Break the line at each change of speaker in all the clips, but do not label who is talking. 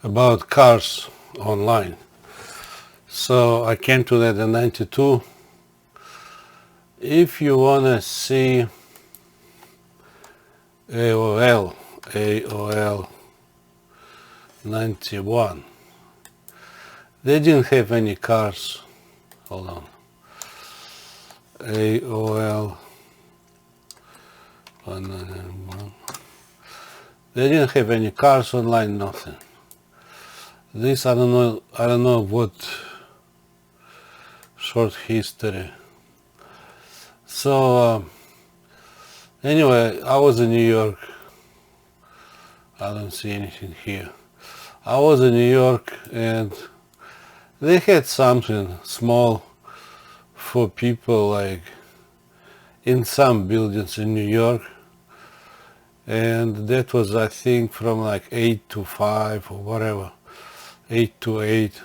about cars online. So I came to that in 92. If you want to see AOL 91, they didn't have any cars. Hold on. AOL 191. They didn't have any cars online, nothing. This I don't know what short history. So anyway, I was in New York. I don't see anything here. I was in New York and they had something small for people like in some buildings in New York, and that was I think from like 8 to 5 or whatever, 8 to 8.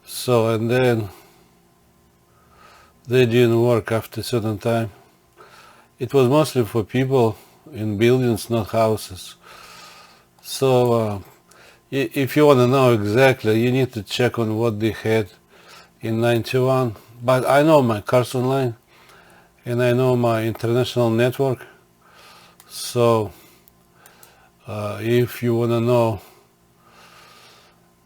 So and then they didn't work after a certain time. It was mostly for people in buildings, not houses. So if you want to know exactly, you need to check on what they had in 91. But I know my Cars Online and I know my international network. So if you want to know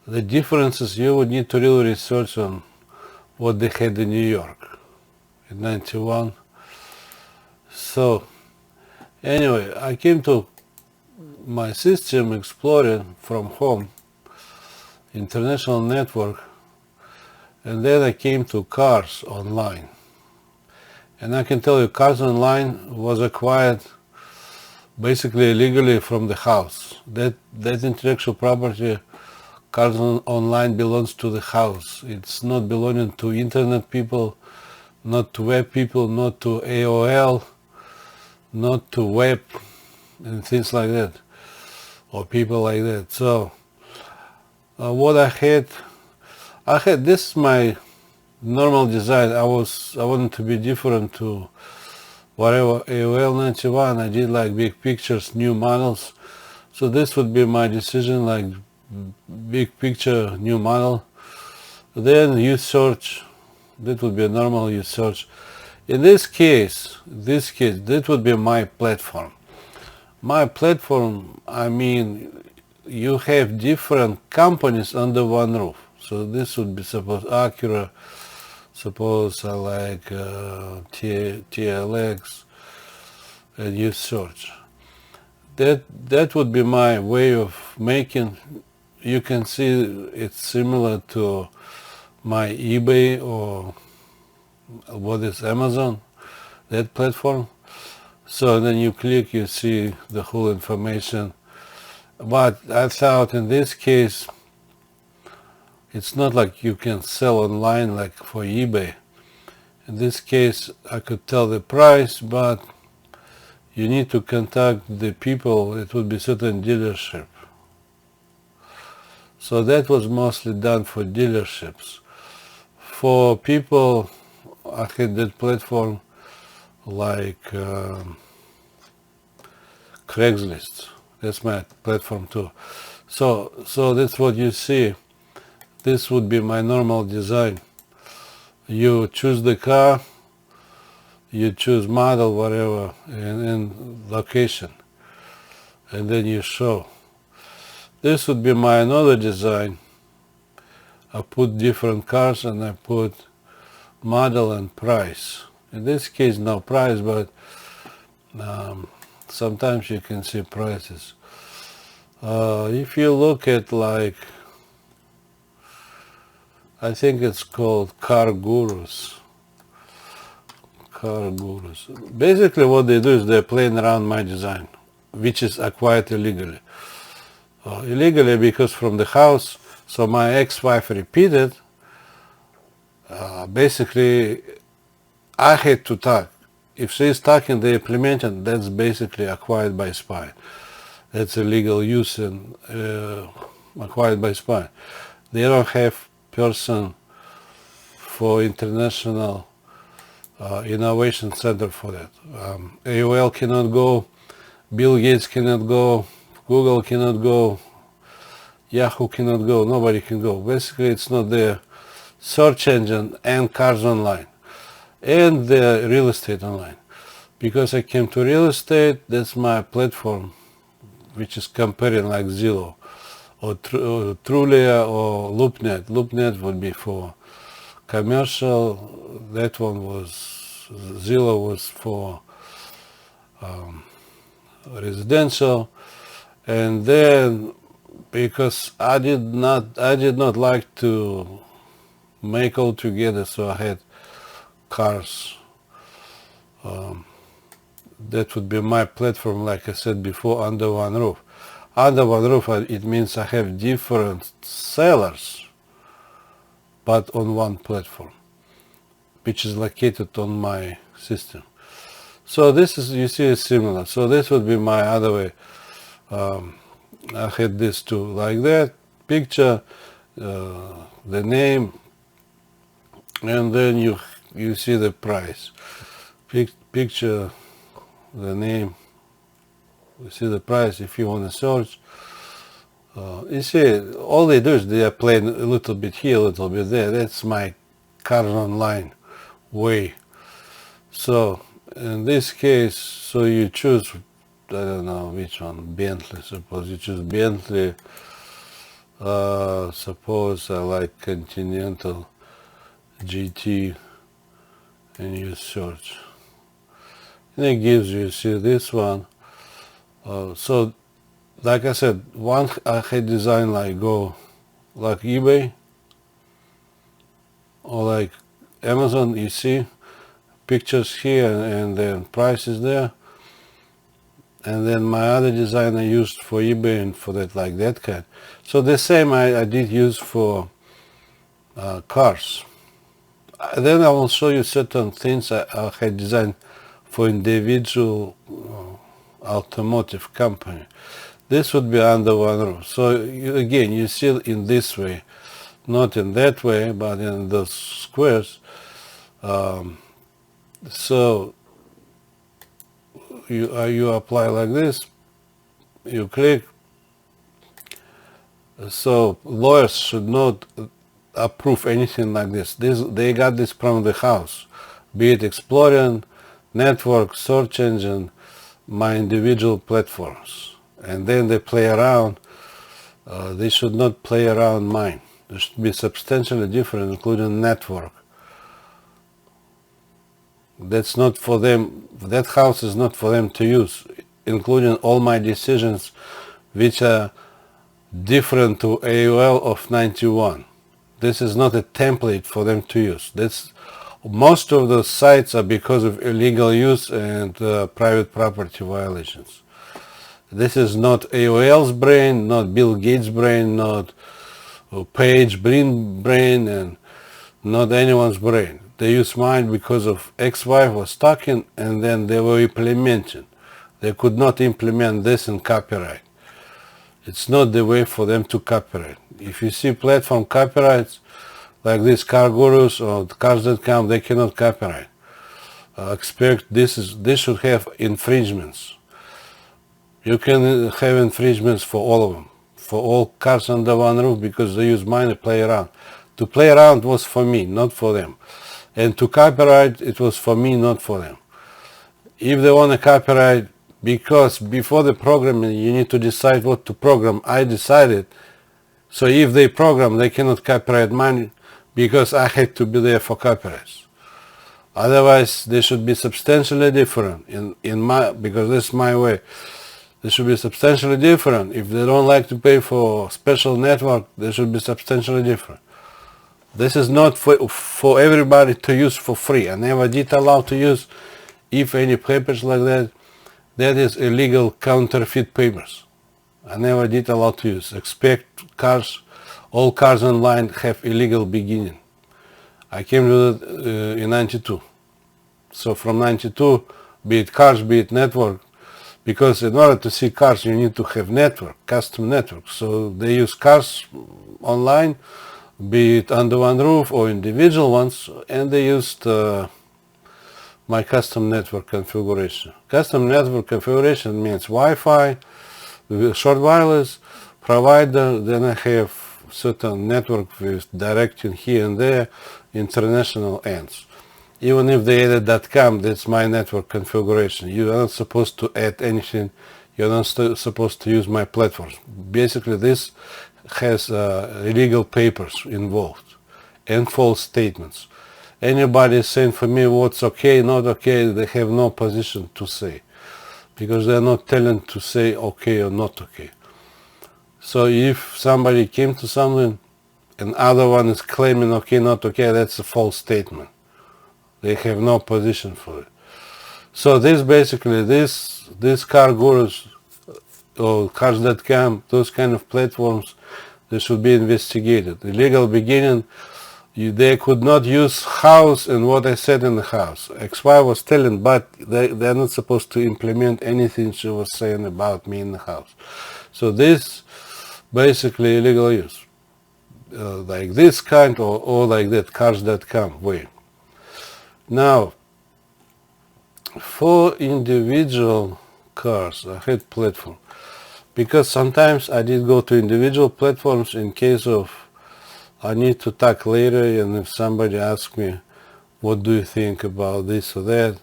the differences, you would need to really research on what they had in New York in 91. So anyway, I came to my system exploring from home, international network, and then I came to Cars Online. And I can tell you, Cars Online was acquired basically illegally from the house. That intellectual property, Cars Online, belongs to the house. It's not belonging to internet people, not to web people, not to AOL, not to web and things like that, or people like that. So what I had this is my normal design. I wanted to be different to whatever AOL 91. I did like big pictures, new models. So this would be my decision, like big picture, new model. Then use search. That would be a normal use search. In this case, that would be my platform. My platform, I mean, you have different companies under one roof. So this would be suppose Acura, suppose I like TLX, and use search. That would be my way of making. You can see it's similar to my eBay or what is Amazon, that platform. So then you click, you see the whole information. But I thought in this case, it's not like you can sell online like for eBay. In this case, I could tell the price, but you need to contact the people. It would be certain dealership. So that was mostly done for dealerships. For people, I had that platform like Craigslist. That's my platform too. So that's what you see. This would be my normal design. You choose the car, you choose model, whatever, and location, and then you show. This would be my another design. I put different cars and I put model and price. In this case, no price, but sometimes you can see prices. If you look at like, I think it's called Car Gurus. Car Gurus. Basically what they do is they're playing around my design, which is acquired illegally. Illegally because from the house, so my ex-wife repeated, basically I had to talk. If she's talking, they implement it, that's basically acquired by spy. That's illegal use and acquired by spy. They don't have person for international innovation center for that. AOL cannot go, Bill Gates cannot go, Google cannot go, Yahoo cannot go, nobody can go. Basically, it's not their search engine and Cars Online and the real estate online. Because I came to real estate, that's my platform, which is comparing like Zillow or Trulia or LoopNet. LoopNet would be for commercial. That one was, Zillow was for residential. And then, because I did not like to make all together, so I had Cars. That would be my platform, like I said before, under one roof. Under one roof, it means I have different sellers, but on one platform, which is located on my system. So this is, you see, it's similar. So this would be my other way. I had this too, like that, picture, the name, and then you see the price. Picture, the name, you see the price if you want to search. You see, all they do is they are playing a little bit here, a little bit there. That's my Cars Online way. So in this case, so you choose, I don't know which one, Bentley, suppose you choose Bentley. Suppose I like Continental GT, and you search. And it gives you, see this one. So, like I said, one I had designed like go like eBay or like Amazon. You see pictures here and then prices there. And then my other design I used for eBay and for that, like that kind. So the same I did use for cars. Then I will show you certain things I had designed for individual automotive company. This would be under one roof. So again, you see it in this way, not in that way, but in those squares. So you apply like this, you click. So lawyers should not approve anything like this. They got this from the house, be it Explorer, network, search engine, my individual platforms, and then they play around. They should not play around mine. They should be substantially different, including network. That's not for them. That house is not for them to use, including all my decisions, which are different to AOL of 91. This is not a template for them to use. Most of the sites are because of illegal use and private property violations. This is not AOL's brain, not Bill Gates' brain, not Page brain, and not anyone's brain. They use mine because of ex-wife was talking, and then they were implementing. They could not implement this in copyright. It's not the way for them to copyright. If you see platform copyrights like this Car Gurus or Cars.com, they cannot copyright. Expect this should have infringements. You can have infringements for all of them, for all cars under one roof, because they use mine to play around. To play around was for me, not for them. And to copyright, it was for me, not for them. If they want to copyright, because before the programming, you need to decide what to program. I decided. So if they program, they cannot copyright mine because I had to be there for copyrights. Otherwise, they should be substantially different because this is my way. They should be substantially different. If they don't like to pay for special network, they should be substantially different. This is not for everybody to use for free. I never did allow to use, if any papers like that. That is illegal counterfeit papers. I never did allow to use. Expect cars, all cars online have illegal beginning. I came to that in 92. So from 92, be it cars, be it network, because in order to see cars, you need to have network, custom network. So they use cars online, be it under one roof or individual ones, and they used my custom network configuration. Custom network configuration means Wi-Fi, short wireless, provider, then I have certain network with directing here and there international ends. Even if they added .com, that's my network configuration. You are not supposed to add anything. You're not supposed to use my platforms. Basically, this has illegal papers involved and false statements. Anybody saying for me what's okay, not okay, they have no position to say, because they're not telling to say okay or not okay. So if somebody came to something and other one is claiming okay, not okay, that's a false statement. They have no position for it. So this basically, this CarGurus or Cars.com, those kind of platforms, they should be investigated. Illegal beginning, they could not use house and what I said in the house. XY was telling, but they're not supposed to implement anything she was saying about me in the house. So this basically illegal use. Like this kind or like that, Cars.com way. Now, for individual cars, I had platform. Because sometimes I did go to individual platforms in case of I need to talk later, and if somebody asks me, what do you think about this or that?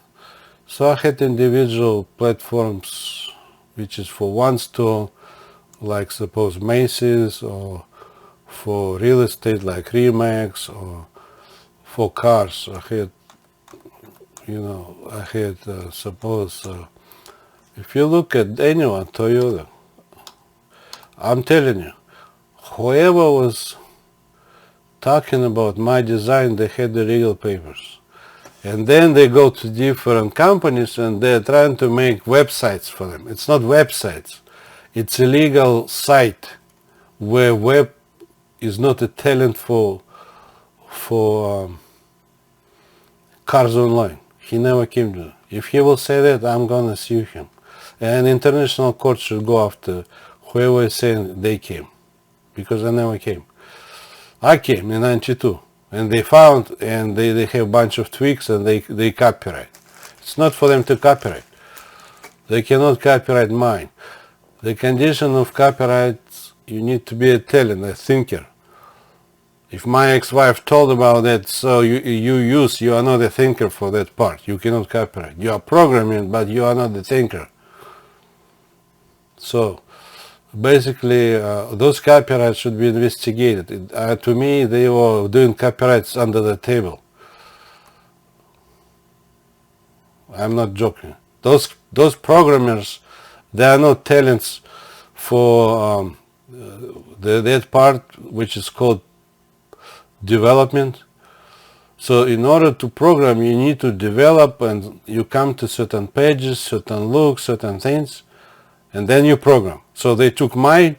So I had individual platforms, which is for one store, like suppose Macy's, or for real estate like Remax, or for cars. I had, suppose, if you look at anyone, Toyota, I'm telling you, whoever was talking about my design, they had the legal papers. And then they go to different companies and they're trying to make websites for them. It's not websites. It's a legal site where web is not a talent for Cars Online. He never came to it. If he will say that, I'm gonna sue him. And international court should go after whoever is saying they came, because I never came. I came in 92, and they found, and they have a bunch of tweaks, and they copyright. It's not for them to copyright. They cannot copyright mine. The condition of copyright, you need to be a talent, a thinker. If my ex-wife told about that, so you are not a thinker for that part. You cannot copyright. You are programming, but you are not the thinker. So basically, those copyrights should be investigated. To me, they were doing copyrights under the table. I'm not joking. Those programmers, they are not talents for that part, which is called development. So in order to program, you need to develop, and you come to certain pages, certain looks, certain things, and then you program. So they took mine,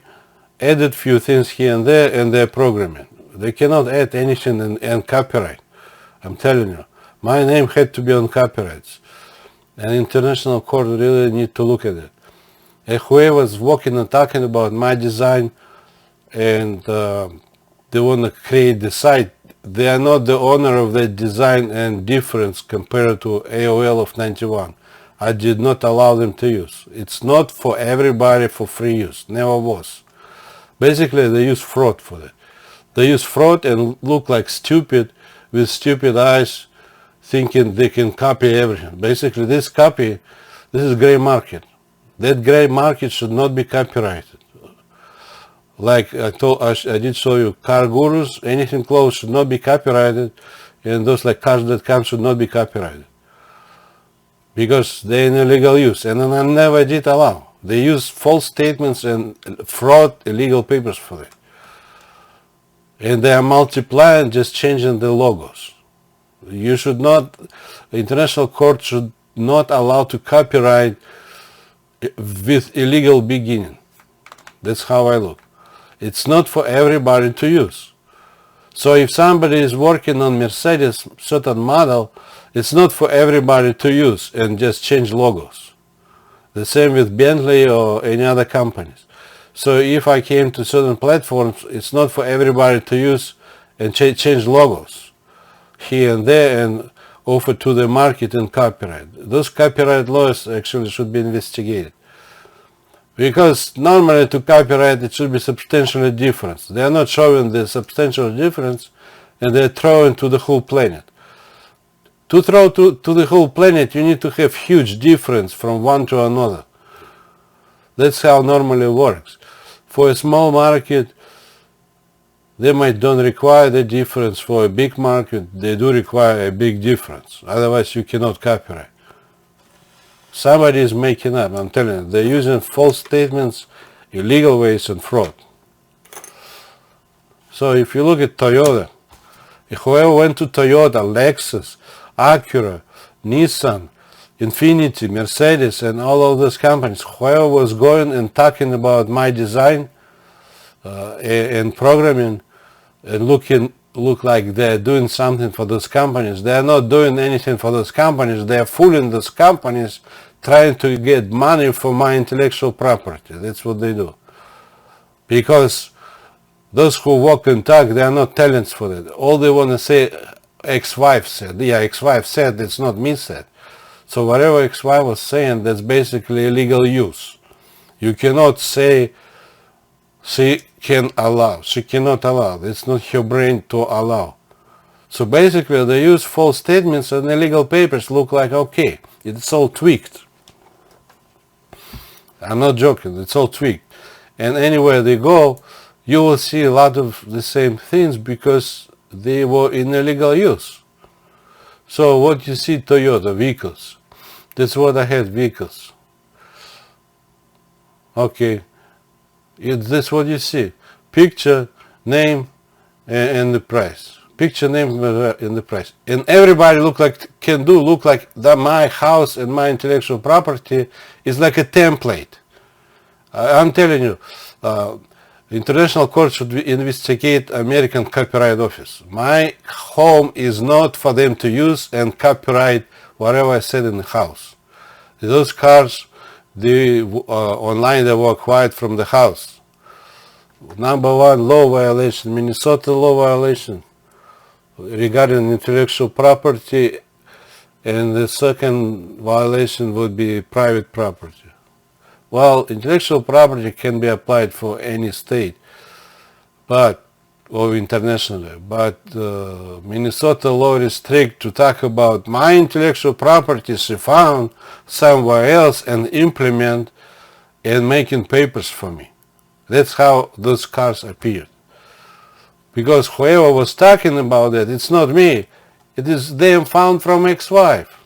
added few things here and there, and they're programming. They cannot add anything and copyright. I'm telling you, my name had to be on copyrights, and international court really need to look at it. And whoever's walking and talking about my design, and they want to create the site, they are not the owner of that design and difference compared to AOL of 91. I did not allow them to use. It's not for everybody for free use. Never was. Basically, they use fraud for that. They use fraud and look like stupid with stupid eyes, thinking they can copy everything. Basically, this is gray market. That gray market should not be copyrighted. Like I did show you, CarGurus, anything close should not be copyrighted, and those like Cars.com should not be copyrighted, because they're in illegal use, and I never did allow. They use false statements and fraud, illegal papers for it. And they are multiplying, just changing the logos. You should not, the international court should not allow to copyright with illegal beginning. That's how I look. It's not for everybody to use. So if somebody is working on Mercedes certain model, it's not for everybody to use and just change logos. The same with Bentley or any other companies. So if I came to certain platforms, it's not for everybody to use and change logos here and there and offer to the market and copyright. Those copyright laws actually should be investigated. Because normally to copyright it should be substantially different. They are not showing the substantial difference, and they're throwing to the whole planet. To throw to the whole planet, you need to have huge difference from one to another. That's how normally it works. For a small market, they might don't require the difference. For a big market, they do require a big difference. Otherwise, you cannot copyright. Somebody is making up, I'm telling you. They're using false statements, illegal ways, and fraud. So if you look at Toyota, whoever went to Toyota, Lexus, Acura, Nissan, Infiniti, Mercedes, and all of those companies, whoever was going and talking about my design and programming and look like they're doing something for those companies, they're not doing anything for those companies. They're fooling those companies, trying to get money for my intellectual property. That's what they do. Because those who walk and talk, they are not talents for it. All they want to say, ex-wife said. Yeah, ex-wife said, it's not me said. So whatever ex-wife was saying, that's basically illegal use. You cannot say she can allow. She cannot allow. It's not her brain to allow. So basically they use false statements and illegal papers look like okay. It's all tweaked. I'm not joking. It's all tweaked. And anywhere they go, you will see a lot of the same things because they were in illegal use. So what you see, Toyota vehicles. That's what I had, vehicles. Okay. That's what you see. Picture, name, and the price. Picture, name, and the price. And everybody look like that my house and my intellectual property is like a template. I'm telling you, International Court should investigate American Copyright Office. My home is not for them to use and copyright whatever I said in the house. Those cars, online they were acquired from the house. Number one, law violation, Minnesota law violation regarding intellectual property, and the second violation would be private property. Well, intellectual property can be applied for any state, or internationally, but Minnesota law is strict to talk about my intellectual property she found somewhere else and implement and making papers for me. That's how those cars appeared. Because whoever was talking about it, it's not me. It is them found from ex-wife.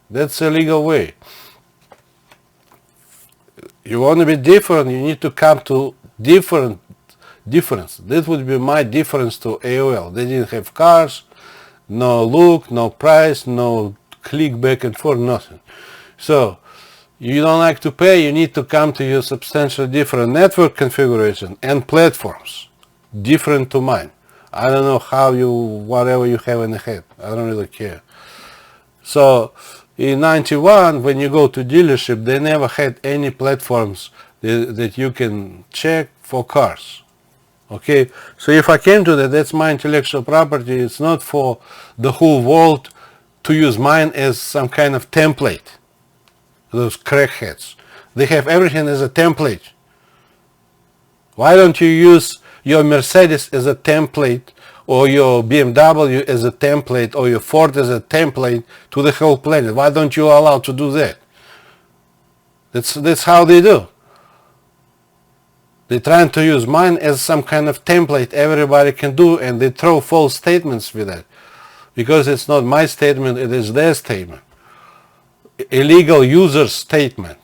That's a legal way. You want to be different, you need to come to difference. That would be my difference to AOL. They didn't have cars, no look, no price, no click back and forth, nothing. So, you don't like to pay, you need to come to your substantially different network configuration and platforms, different to mine. I don't know how whatever you have in the head, I don't really care. So, in 91, when you go to dealership, they never had any platforms that you can check for cars. Okay, so if I came to that, that's my intellectual property. It's not for the whole world to use mine as some kind of template. Those crackheads, they have everything as a template. Why don't you use your Mercedes as a template, or your BMW as a template, or your Ford as a template to the whole planet? Why don't you allow to do that? That's how they do. They're trying to use mine as some kind of template everybody can do, and they throw false statements with that. Because it's not my statement, it is their statement. Illegal user statement.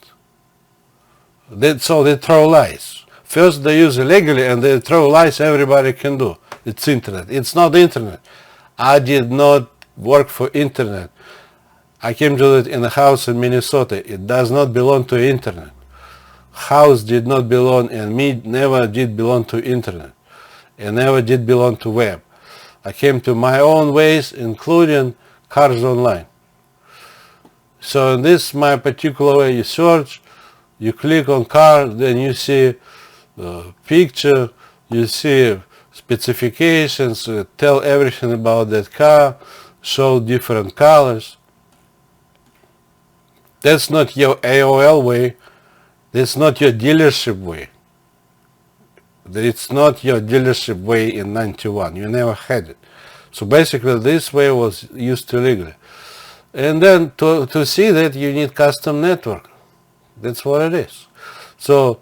So they throw lies. First they use illegally and they throw lies everybody can do. It's internet. It's not internet. I did not work for internet. I came to it in a house in Minnesota. It does not belong to internet. House did not belong, and me never did belong to internet. And never did belong to web. I came to my own ways, including Cars Online. So in this my particular way, you search, you click on car, then you see the picture, you see specifications, tell everything about that car, show different colors. That's not your AOL way. That's not your dealership way. It's not your dealership way in 91. You never had it. So basically this way was used illegally. And then to see that you need custom network. That's what it is. So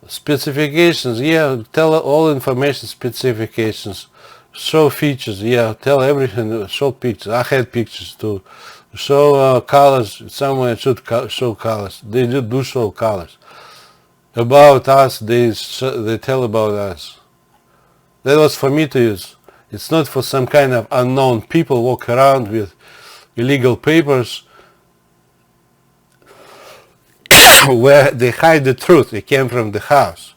specifications, yeah, tell all information specifications, show features, yeah, tell everything, show pictures. I had pictures too. Show colors, somewhere it should show colors. They do show colors. About us, they tell about us. That was for me to use. It's not for some kind of unknown people walk around with illegal papers where they hide the truth. It came from the house.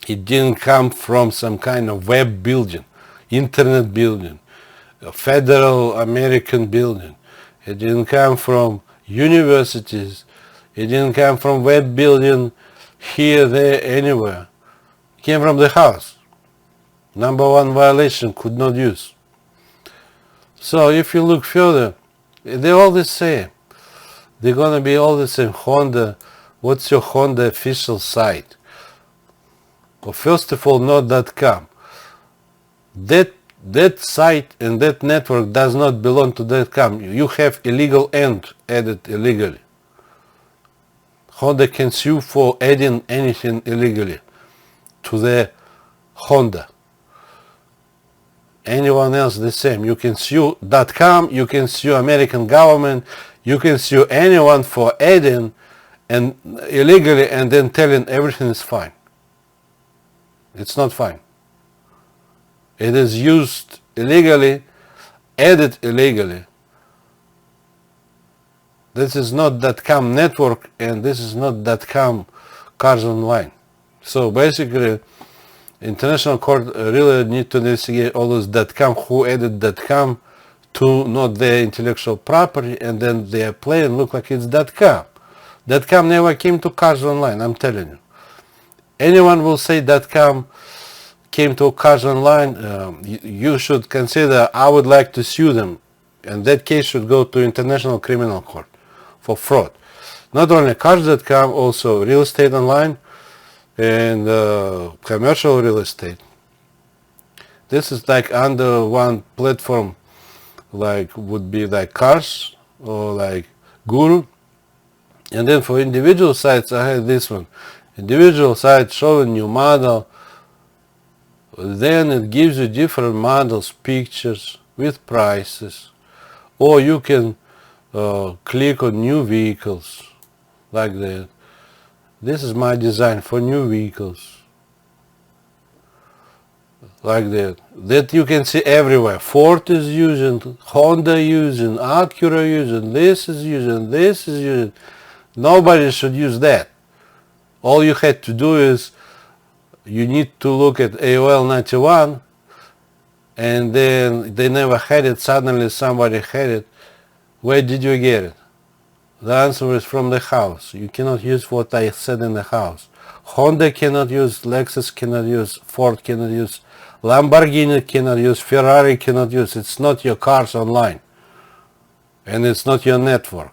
It didn't come from some kind of web building, internet building, a federal American building. It didn't come from universities. It didn't come from web building here, there, anywhere. It came from the house. Number one violation, could not use. So if you look further, they're all the same. They're gonna be all the same. Honda, what's your Honda official site? Well, first of all, not.com. That site and that network does not belong to .com. You have illegal end added illegally. Honda can sue for adding anything illegally to the Honda. Anyone else the same. You can sue .com, you can sue American government, you can sue anyone for adding and illegally and then telling everything is fine. It's not fine. It is used illegally, added illegally. This is not .com network and this is not .com cars online. So basically, International Court really need to investigate all those .com who added .com to not their intellectual property, and then they are playing look like it's .com. .com never came to cars online, I'm telling you. Anyone will say .com came to cars online, you should consider, I would like to sue them, and that case should go to International Criminal Court for fraud. Not only cars.com, also real estate online and commercial real estate. This is like under one platform, like would be like Cars or like Guru. And then for individual sites, I had this one. Individual site showing new model. Then it gives you different models, pictures with prices. Or you can click on new vehicles like that. This is my design for new vehicles. Like that. That you can see everywhere. Ford is using, Honda using, Acura using, this is using, this is using. Nobody should use that. All you had to do is you need to look at AOL 91 and then they never had it, suddenly somebody had it. Where did you get it? The answer is from the house. You cannot use what I said in the house. Honda cannot use, Lexus cannot use, Ford cannot use, Lamborghini cannot use, Ferrari cannot use. It's not your cars online. And it's not your network.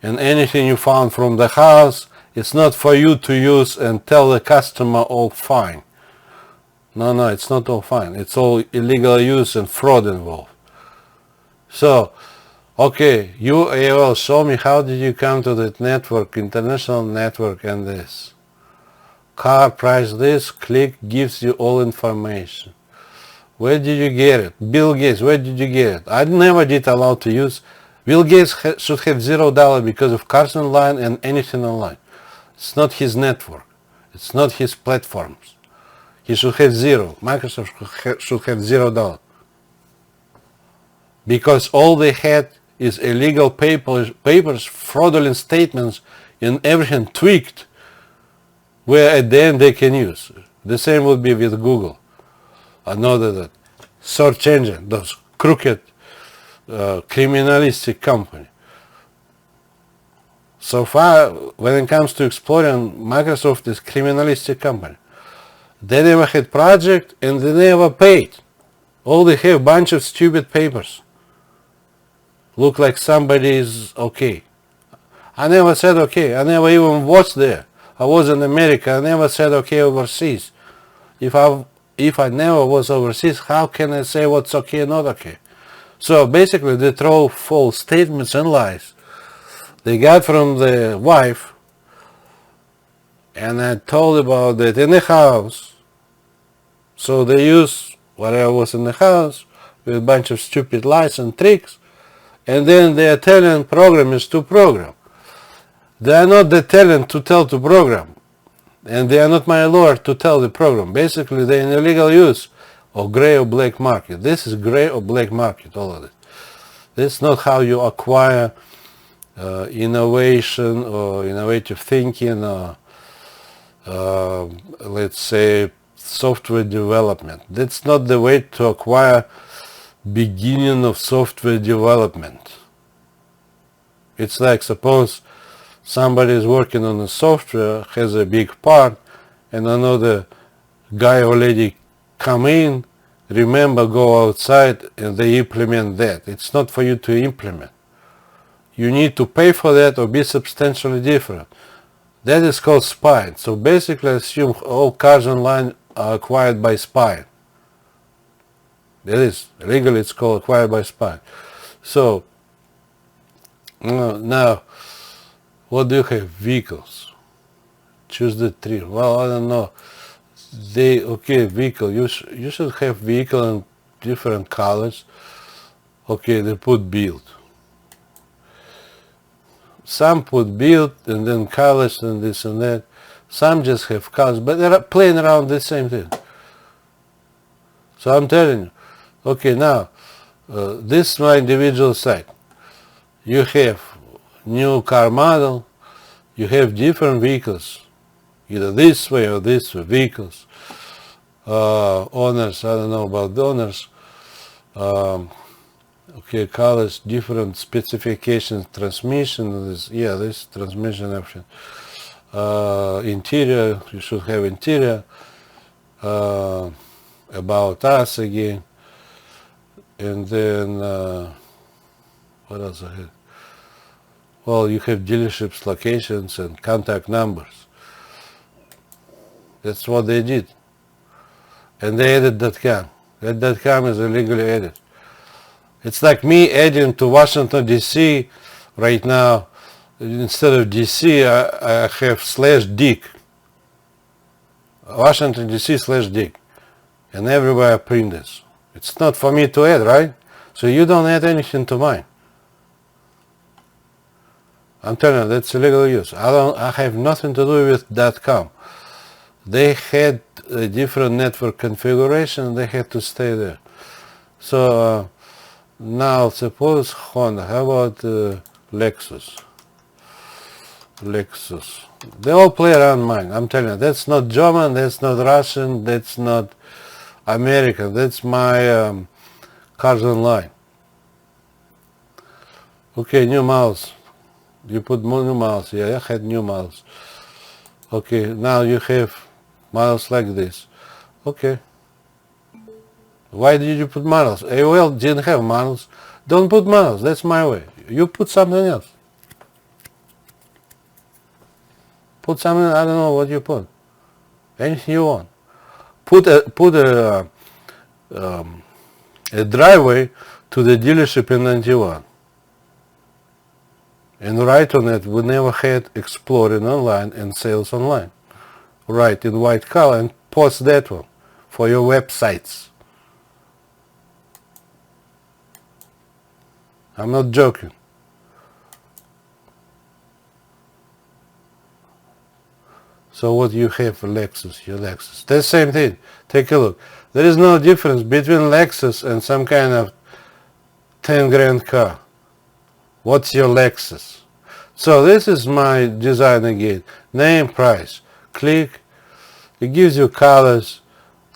And anything you found from the house, it's not for you to use and tell the customer all fine. No, it's not all fine. It's all illegal use and fraud involved. So, okay, you AOL, show me how did you come to that network, international network and this. Car price this, click, gives you all information. Where did you get it? Bill Gates, where did you get it? I never did allow to use. Bill Gates should have $0 because of cars online and anything online. It's not his network. It's not his platforms. He should have zero. Microsoft should have $0. Because all they had is illegal papers, fraudulent statements, and everything tweaked, where at the end they can use. The same would be with Google. Another search engine, those crooked, criminalistic company. So far, when it comes to exploring, Microsoft is criminalistic company. They never had project and they never paid. All they have bunch of stupid papers. Look like somebody is okay. I never said okay. I never even was there. I was in America. I never said okay overseas. If I never was overseas, how can I say what's okay and not okay? So basically, they throw false statements and lies they got from the wife, and I told about it in the house. So they use whatever was in the house with a bunch of stupid lies and tricks, and then they are telling programmers to program. They are not the talent to tell to program, and they are not my lord to tell the program. Basically, they're in illegal use or gray or black market. This is gray or black market, all of it. This is not how you acquire innovation or innovative thinking or let's say software development. That's not the way to acquire beginning of software development. It's like, suppose somebody is working on a software, has a big part, and another guy or lady come in, remember, go outside, and they implement that. It's not for you to implement. You need to pay for that or be substantially different. That is called spying. So basically, assume all cars online are acquired by spying. That is, legally it's called acquired by spying. So, now, what do you have? Vehicles. Choose the three. Well, I don't know. Okay, vehicle. You should have vehicle in different colors. Okay, they put build. Some put build and then colors and this and that. Some just have colors, but they're playing around the same thing. So I'm telling you. Okay, now, this is my individual site. You have new car model. You have different vehicles, either this way or this way, vehicles. Owners, I don't know about the owners. Okay, colors, different specifications, transmission, this transmission option. Interior, you should have interior. About us again. And then, what else I had? Well, you have dealerships, locations, and contact numbers. That's what they did. And they added .com. That .com is illegally added. It's like me adding to Washington, D.C. right now. Instead of D.C., I have /dick. Washington, D.C. /dick. And everywhere I print this. It's not for me to add, right? So you don't add anything to mine. I'm telling you, that's illegal use. I have nothing to do with .com. They had a different network configuration. They had to stay there. So now suppose Honda. How about Lexus? They all play around mine. I'm telling you, that's not German. That's not Russian. That's not American. That's my cars online. Okay, new models. You put more new models. Yeah, I had new models. Okay, now you have models like this. Okay. Why did you put models? AOL didn't have models. Don't put models. That's my way. You put something else. Put something, I don't know what you put. Anything you want. Put a driveway to the dealership in 91. And write on it, we never had exploring online and sales online. Write in white color and post that one for your websites. I'm not joking. So what you have for Lexus, your Lexus. The same thing. Take a look. There is no difference between Lexus and some kind of 10 grand car. What's your Lexus? So this is my design again. Name, price. Click. It gives you colors,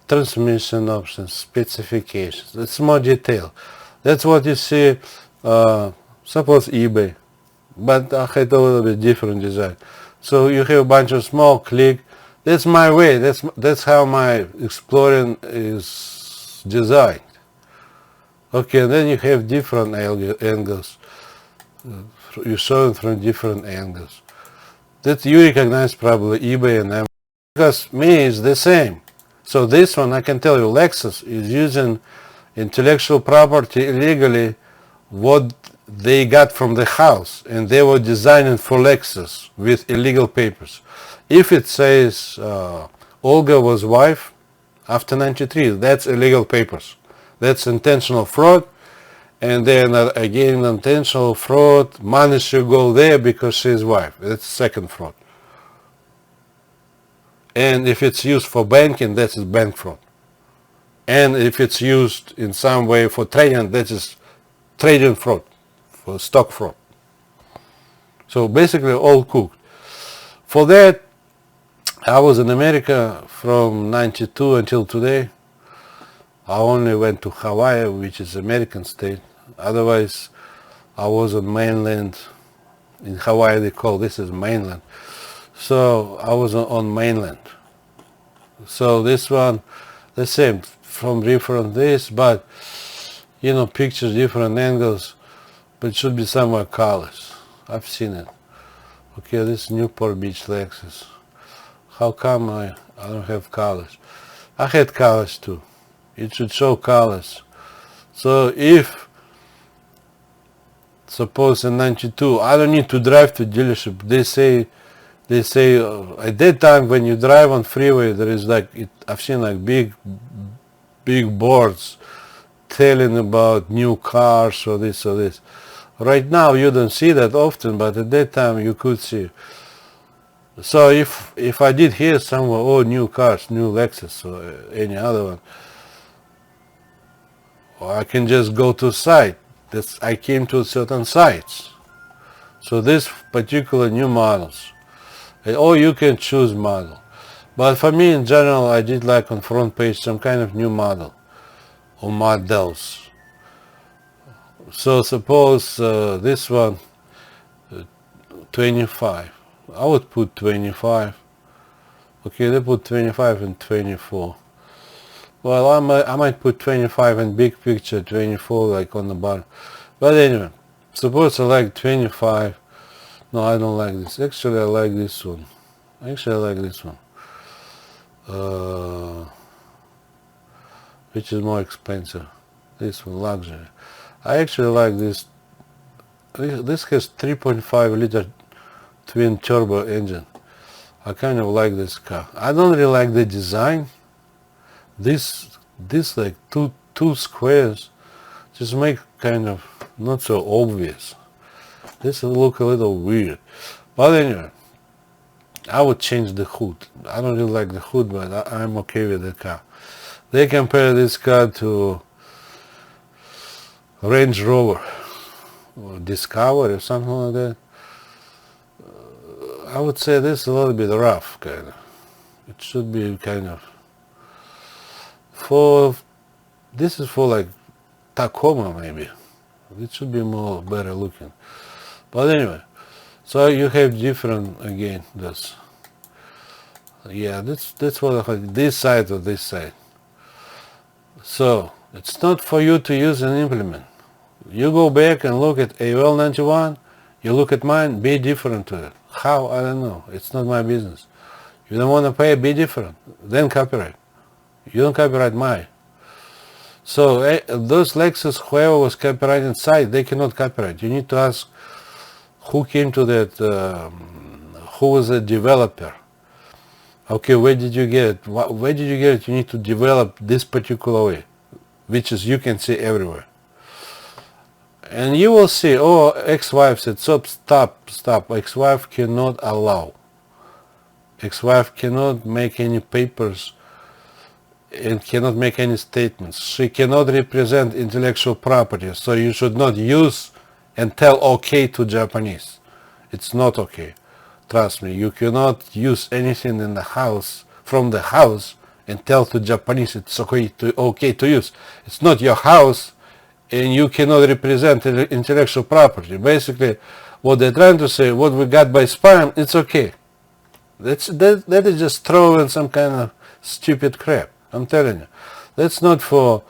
transmission options, specifications. It's more detailed. That's what you see, suppose eBay. But I had a little bit different design. So you have a bunch of small, click. That's my way. That's how my exploring is designed. Okay, and then you have different angles. you saw it from different angles. That you recognize probably eBay and Amazon. Because me is the same. So this one, I can tell you, Lexus is using intellectual property illegally what they got from the house, and they were designing for Lexus with illegal papers. If it says Olga was wife after 93, that's illegal papers. That's intentional fraud, and then again intentional fraud, money should go there because she's wife. That's second fraud. And if it's used for banking, that is bank fraud. And if it's used in some way for trading, that is trading fraud, for stock fraud. So basically all cooked. For that, I was in America from 92 until today. I only went to Hawaii, which is American state. Otherwise, I was on mainland. In Hawaii, they call this is mainland. So I was on mainland. So this one, the same, from different this, but you know, pictures, different angles, but it should be somewhere colors. I've seen it. Okay, this is Newport Beach Lexus. How come I don't have colors? I had colors too. It should show colors. So if, suppose in 92, I don't need to drive to dealership. They say at that time when you drive on freeway, there is like, I've seen like big boards telling about new cars or this or this. Right now you don't see that often, but at that time you could see. So if I did hear somewhere, oh, new cars, new Lexus or any other one, or I can just go to site. I came to certain sites. So this particular new models, or you can choose model. But for me in general, I did like on front page some kind of new model or models. So suppose this one 25. I would put 25. Okay, they put 25 and 24. Well, I might put 25 in big picture, 24 like on the bottom. But anyway, suppose I like 25. No, I don't like this. Actually, I like this one. Actually, I like this one. Which is more expensive. This one, luxury. I actually like this. This has 3.5 liter twin turbo engine. I kind of like this car. I don't really like the design. This like two squares just make kind of not so obvious. This will look a little weird. But anyway, I would change the hood. I don't really like the hood, but I'm okay with the car. They compare this car to Range Rover or Discovery or something like that. I would say this is a little bit rough, kind of. It should be kind of this is for like Tacoma maybe. It should be more better looking. But anyway, so you have different again. That's what I like, this side or this side. So it's not for you to use and implement. You go back and look at AOL 91. You look at mine. Be different to it. How? I don't know. It's not my business. You don't want to pay, be different. Then copyright. You don't copyright mine. So those Lexus, whoever was copyrighting site, they cannot copyright. You need to ask who came to that, who was the developer. Okay, where did you get it? Where did you get it? You need to develop this particular way, which is you can see everywhere. And you will see, oh, ex-wife said, stop, ex-wife cannot allow. Ex-wife cannot make any papers and cannot make any statements. She cannot represent intellectual property, so you should not use and tell okay to Japanese. It's not okay. Trust me, you cannot use anything in the house, from the house, and tell to Japanese it's okay to use. It's not your house, and you cannot represent intellectual property. Basically, what they're trying to say, what we got by spam, it's okay. That is just throwing some kind of stupid crap. I'm telling you. That's not for,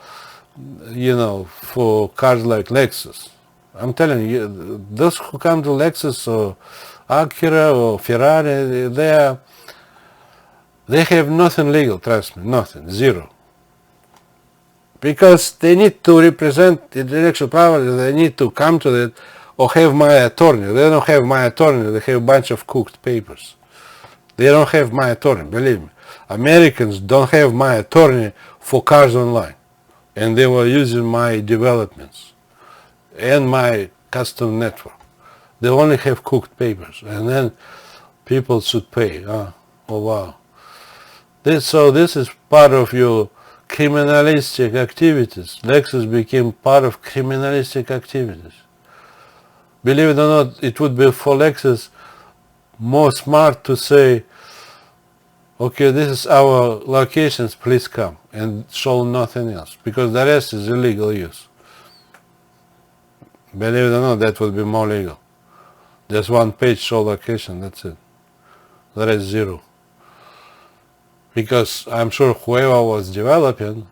for cars like Lexus. I'm telling you, those who come to Lexus or Acura or Ferrari, they have nothing legal, trust me, nothing, zero. Because they need to represent intellectual property, they need to come to that or have my attorney. They don't have my attorney, they have a bunch of cooked papers. They don't have my attorney, believe me. Americans don't have my attorney for cars online. And they were using my developments and my custom network. They only have cooked papers. And then people should pay. Oh wow. So this is part of your criminalistic activities. Lexus became part of criminalistic activities. Believe it or not, it would be for Lexus more smart to say, okay, this is our locations, please come, and show nothing else, because the rest is illegal use. Believe it or not, that would be more legal. Just one page show location, that's it. The rest zero. Because I'm sure whoever was developing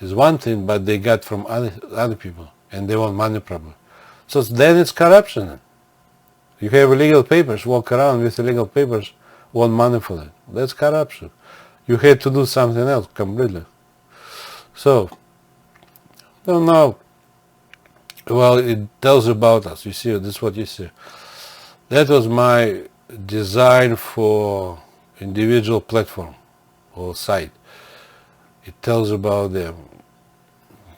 is one thing, but they got from other people, and they want money probably. So then it's corruption. You have illegal papers, walk around with illegal papers, want money for that. That's corruption. You had to do something else completely. So, don't know. Well, it tells about us. You see, this is what you see. That was my design for individual platform or site. It tells about them.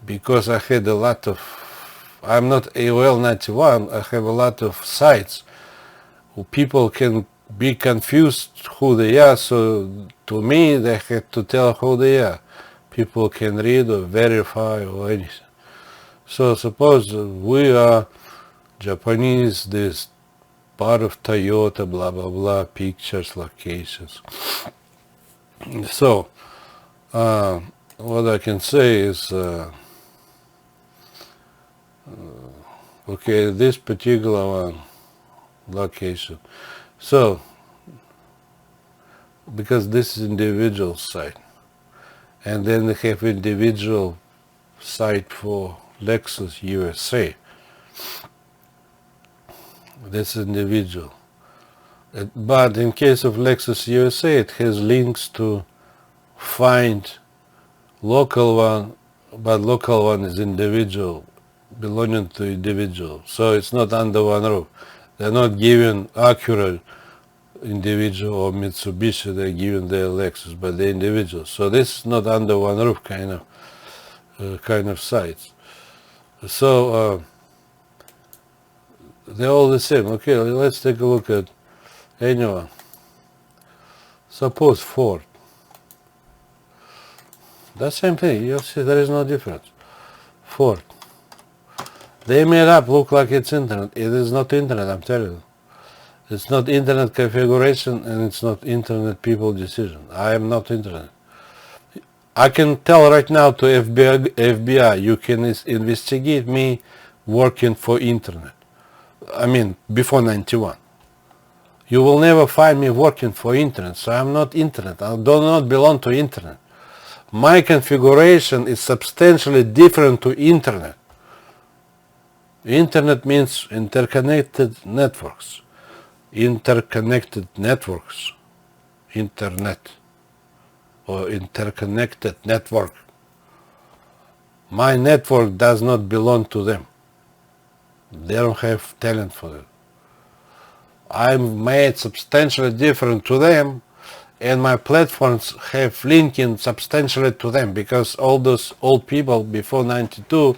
Because I had a lot of, I'm not AOL 91, I have a lot of sites who people can be confused who they are, so to me they had to tell who they are. People can read or verify or anything. So suppose we are Japanese, this part of Toyota, blah blah blah, pictures, locations. So what I can say is okay, this particular one, location. So because this is individual site, and then they have individual site for Lexus USA. That's individual. But in case of Lexus USA, it has links to find local one, but local one is individual, belonging to individual. So it's not under one roof. They're not giving Acura individual or Mitsubishi, they're giving their Lexus, but they're individuals. So this is not under one roof kind of sites. So they're all the same. Okay, let's take a look at anyone. Suppose Ford. The same thing. You'll see there is no difference. Ford. They made up look like it's internet. It is not internet, I'm telling you. It's not internet configuration, and it's not internet people decision. I am not internet. I can tell right now to FBI, you can investigate me working for internet. I mean, before 91. You will never find me working for internet, so I'm not internet. I do not belong to internet. My configuration is substantially different to internet. Internet means interconnected networks. Interconnected networks. Internet. Or interconnected network. My network does not belong to them. They don't have talent for it. I'm made substantially different to them, and my platforms have linking substantially to them, because all those old people before 92,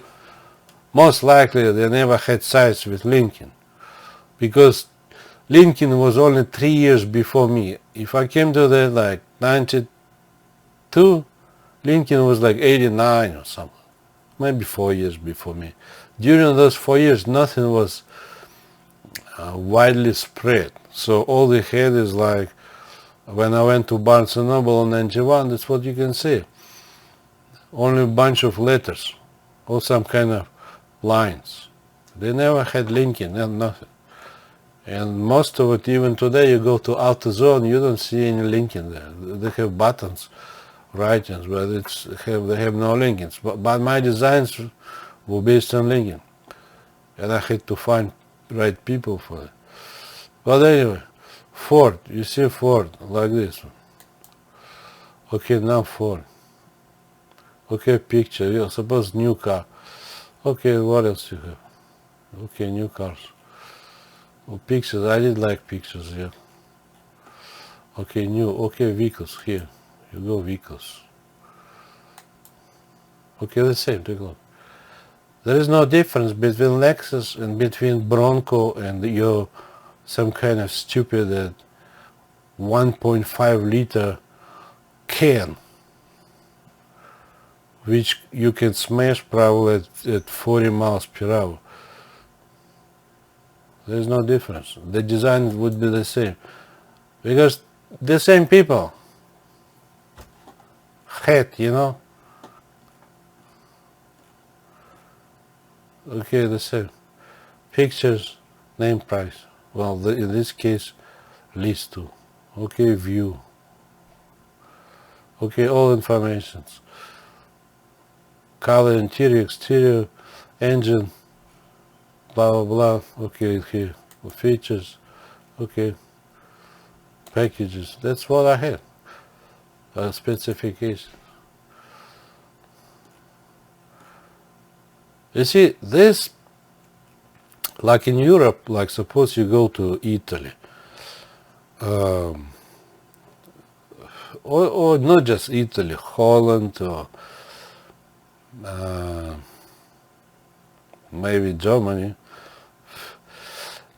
most likely they never had sites with linking, because linking was only 3 years before me. If I came to that like 92, linking was like 89 or something, maybe 4 years before me. During those 4 years, nothing was widely spread. So all they had is like, when I went to Barnes & Noble in 91, that's what you can see. Only a bunch of letters, or some kind of lines. They never had linking and nothing. And most of it, even today, you go to AutoZone, you don't see any linking there. They have buttons, writings, but they have no linkings. But my designs were based on linking. and I had to find right people for it. But anyway, Ford, you see Ford like this one. Okay, now Ford. Okay, picture, yeah, suppose new car. Okay, what else you have? Okay, new cars. Oh, pictures, I did like pictures, yeah. Okay, new, okay, vehicles, here. You go vehicles. Okay, the same, take a look. There is no difference between Lexus and between Bronco and your some kind of stupid 1.5 liter can, which you can smash probably at 40 miles per hour. There's no difference. The design would be the same. Because the same people had, you know. Okay, the same. Pictures, name, price. Well, in this case, list two. Okay, view. Okay, all informations. Color, interior, exterior, engine, blah, blah, blah. Okay, here, features. Okay, packages. That's what I had. Specification. You see, this, like in Europe, like suppose you go to Italy, or not just Italy, Holland, or maybe Germany.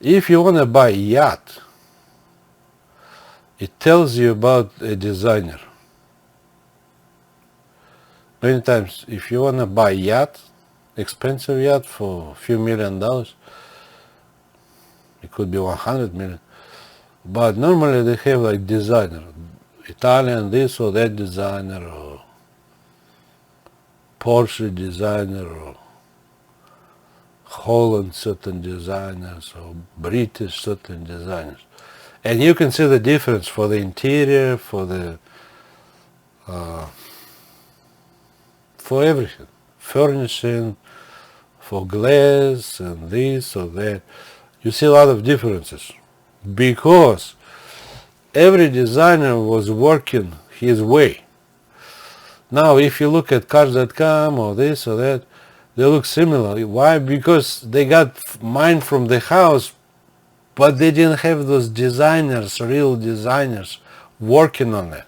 If you want to buy a yacht, it tells you about a designer. Many times, if you want to buy a yacht, expensive yacht for a few $1 million, it could be 100 million. But normally they have like designer, Italian this or that designer, or Porsche designer, or Holland certain designers, or British certain designers. And you can see the difference for the interior, for the for everything, furnishing, for glass and this or that. You see a lot of differences because every designer was working his way. Now, if you look at Cars.com or this or that, they look similar. Why? Because they got mine from the house, but they didn't have those designers, real designers, working on it.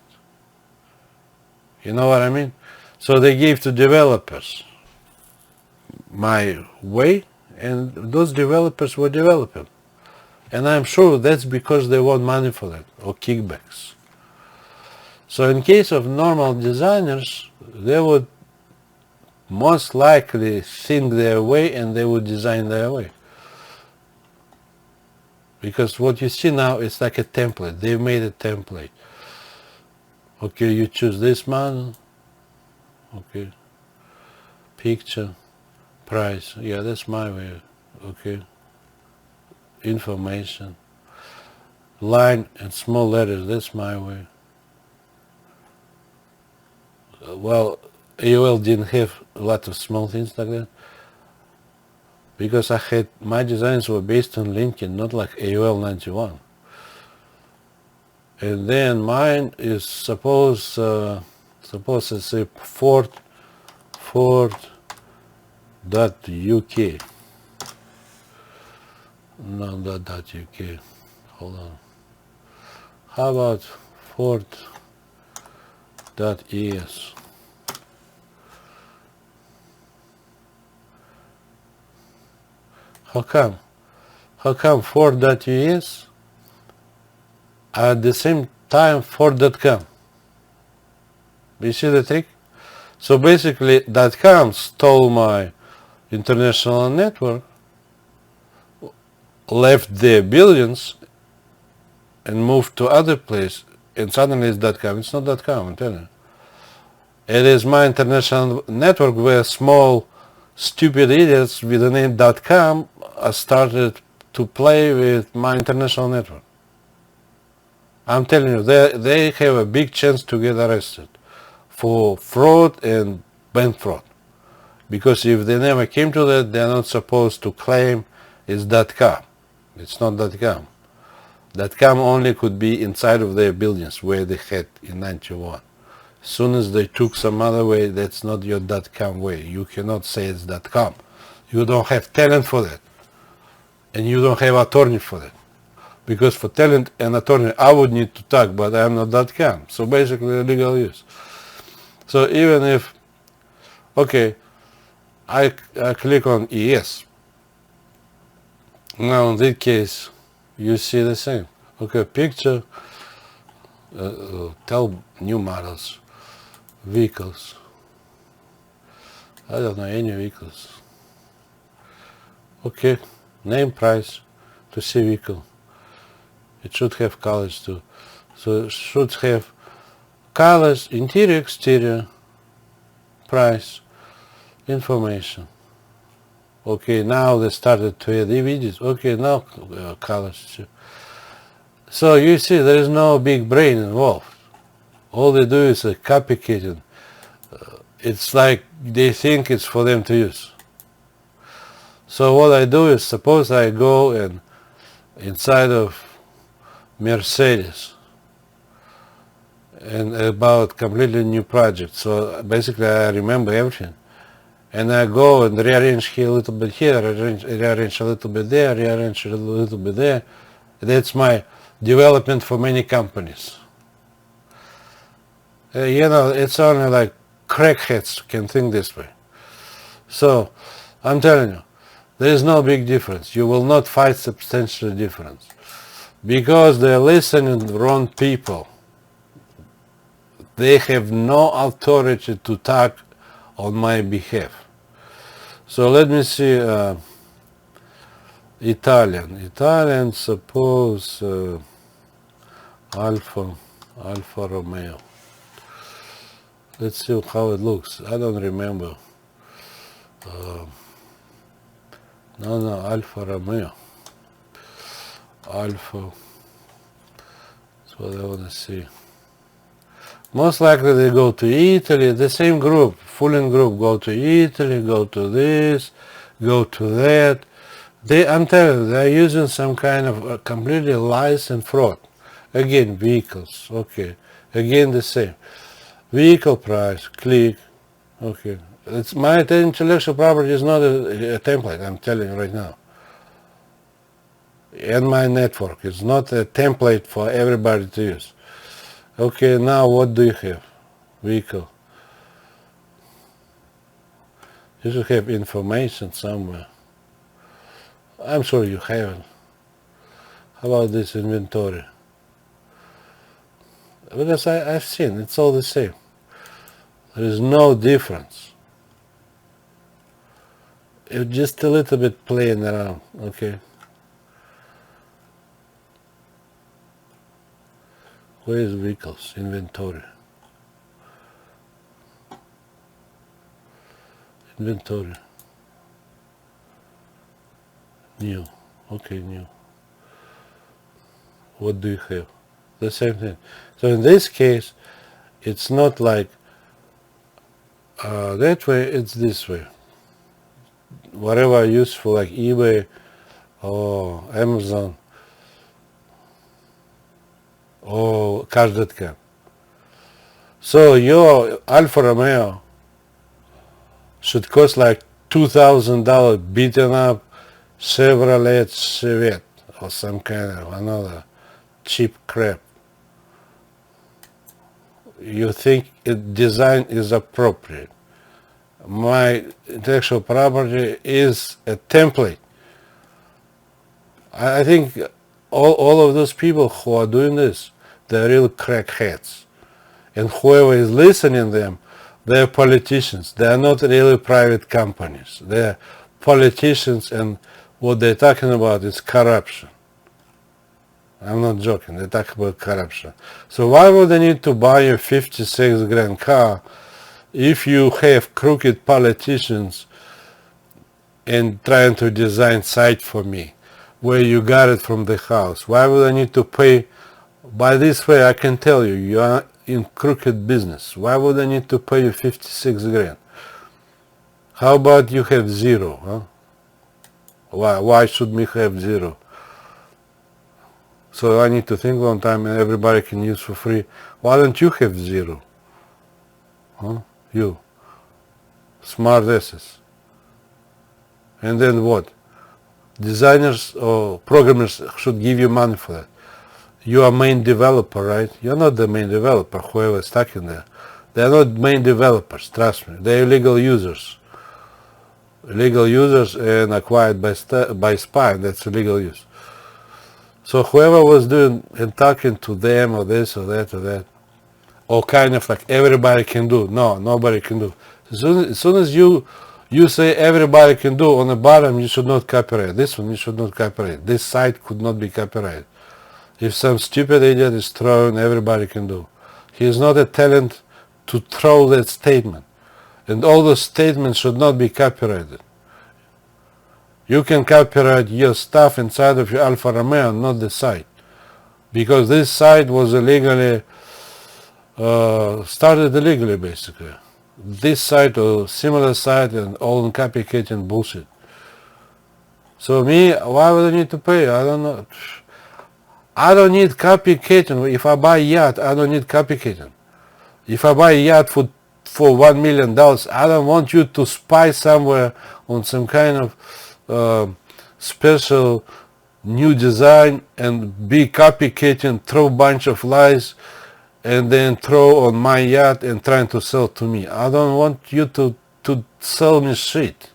You know what I mean? So they gave to developers my way, and those developers were developing. And I'm sure that's because they want money for that, or kickbacks. So in case of normal designers, they would most likely think their way and they would design their way. Because what you see now is like a template. They've made a template. Okay, you choose this model. Okay. Picture. Price. Yeah, that's my way. Okay. Information. Line and small letters. That's my way. Well, AOL didn't have a lot of small things like that. Because my designs were based on Lincoln, not like AOL 91. And then mine is suppose it's say Ford.uk. No, not .uk. Hold on. How about Ford.es? How come? How come Ford.us at the same time Ford.com? You see the trick? So basically .com stole my international network, left their billions and moved to other place, and suddenly it's .com. It's not .com, I'm telling you. It is my international network where small stupid idiots with the name .com started to play with my international network. I'm telling you, they have a big chance to get arrested for fraud and bank fraud. Because if they never came to that, they're not supposed to claim it's .com. It's not .com. .com only could be inside of their buildings where they had in 91. As soon as they took some other way, that's not your .com way. You cannot say it's .com. You don't have talent for that. And you don't have attorney for that. Because for talent and attorney, I would need to talk, but I'm not .com. So basically legal use. So even if, okay, I click on ES. Now in this case, you see the same. Okay, picture, tell new models, vehicles. I don't know any vehicles. Okay, name, price, to see vehicle. It should have colors too. So it should have colors, interior, exterior, price, information. Okay, now they started to add images. Okay, now colors too. So you see, there is no big brain involved. All they do is copycatting. It's like they think it's for them to use. So what I do is, suppose I go and inside of Mercedes and about completely new project. So basically I remember everything. And I go and rearrange here a little bit here, rearrange a little bit there, rearrange a little bit there. That's my development for many companies. You know, it's only like crackheads can think this way. So I'm telling you, there is no big difference. You will not find substantial difference. Because they're listening to the wrong people. They have no authority to talk on my behalf. So let me see, Italian, suppose Alfa Romeo. Let's see how it looks. I don't remember. No, Alfa Romeo. Alpha. That's what I want to see. Most likely they go to Italy, the same group, Fulling group, go to Italy, go to this, go to that. I'm telling you, they're using some kind of completely lies and fraud. Again, vehicles, okay. Again, the same. Vehicle price, click, okay. It's my intellectual property is not a template, I'm telling you right now. And my network is not a template for everybody to use. Okay, now what do you have? Vehicle. You should have information somewhere. I'm sure you haven't. How about this inventory? Because I've seen, it's all the same. There is no difference. It's just a little bit playing around, okay? Where is vehicles? Inventory. Inventory. New. Okay, new. What do you have? The same thing. So in this case, it's not like that way, it's this way. Whatever I use for like eBay or Amazon or Cars.com. So your Alfa Romeo should cost like $2,000 beaten up Chevrolet Chevette or some kind of another cheap crap. You think design is appropriate. My intellectual property is a template. I think all of those people who are doing this, they're real crackheads. And whoever is listening to them, they're politicians. They're not really private companies. They're politicians, and what they're talking about is corruption. I'm not joking, they talk about corruption. So why would they need to buy a 56 grand car if you have crooked politicians and trying to design site for me, where you got it from the house? Why would I need to pay? By this way, I can tell you, you are in crooked business. Why would I need to pay you 56 grand? How about you have zero? Huh? Why should me have zero? So I need to think one time and everybody can use for free. Why don't you have zero? Huh? You. Smart asses. And then what? Designers or programmers should give you money for that. You are main developer, right? You're not the main developer, whoever's stuck in there. They're not main developers, trust me. They're illegal users. Illegal users and acquired by spy, that's illegal use. So whoever was doing and talking to them or this or that or that, or kind of like everybody can do. No, nobody can do. As soon as you say everybody can do, on the bottom you should not copyright. This one you should not copyright. This site could not be copyrighted. If some stupid idiot is throwing, everybody can do. He is not a talent to throw that statement. And all the statements should not be copyrighted. You can copyright your stuff inside of your Alfa Romeo, not the site. Because this site was illegally, started illegally basically. This site or similar site and all in copycatting bullshit. So me, why would I need to pay? I don't know. I don't need copycatting. If I buy a yacht, I don't need copycatting. If I buy a yacht for $1 million, I don't want you to spy somewhere on some kind of special new design and be copycatting, throw a bunch of lies, and then throw on my yacht and trying to sell to me. I don't want you to sell me shit.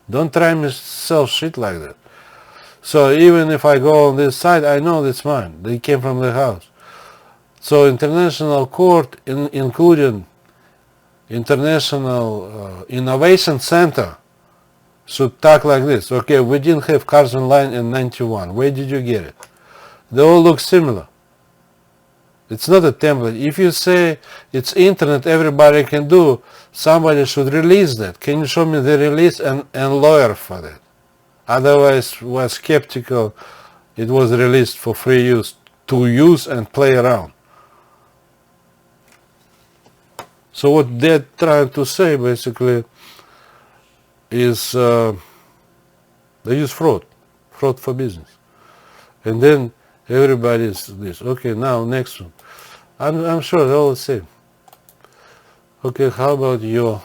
Don't try me sell shit like that. So even if I go on this site, I know it's mine. They came from the house. So international court, including International Innovation Center, should talk like this. Okay, we didn't have cars online in 91. Where did you get it? They all look similar. It's not a template. If you say it's internet, everybody can do, somebody should release that. Can you show me the release and lawyer for that? Otherwise, we're skeptical it was released for free use, to use and play around. So what they're trying to say basically is they use fraud for business. And then everybody's this. Okay, now next one. I'm sure they're all the same. Okay, how about your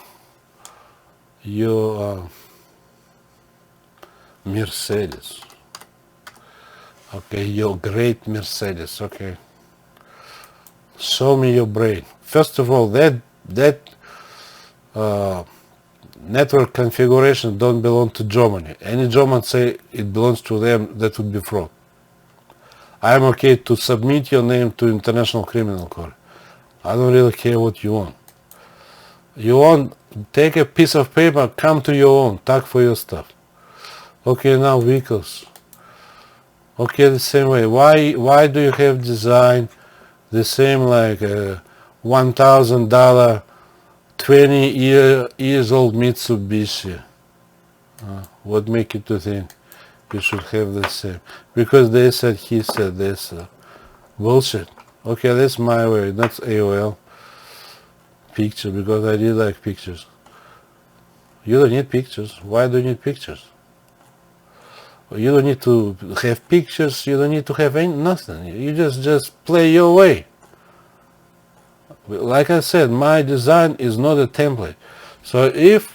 Mercedes? Okay, your great Mercedes. Okay, show me your brain. First of all, that network configuration don't belong to Germany. Any German say it belongs to them, that would be fraud. I'm okay to submit your name to International Criminal Court. I don't really care what you want. You want, take a piece of paper, come to your own, talk for your stuff. Okay, now vehicles. Okay, the same way. Why do you have design the same like $1,000 20 years old Mitsubishi? What make you to think you should have the same? Because they said, he said this. Bullshit. Okay, that's my way. That's AOL picture, because I did like pictures. You don't need pictures. Why do you need pictures? You don't need to have pictures. You don't need to have nothing. You just play your way. Like I said, my design is not a template. So if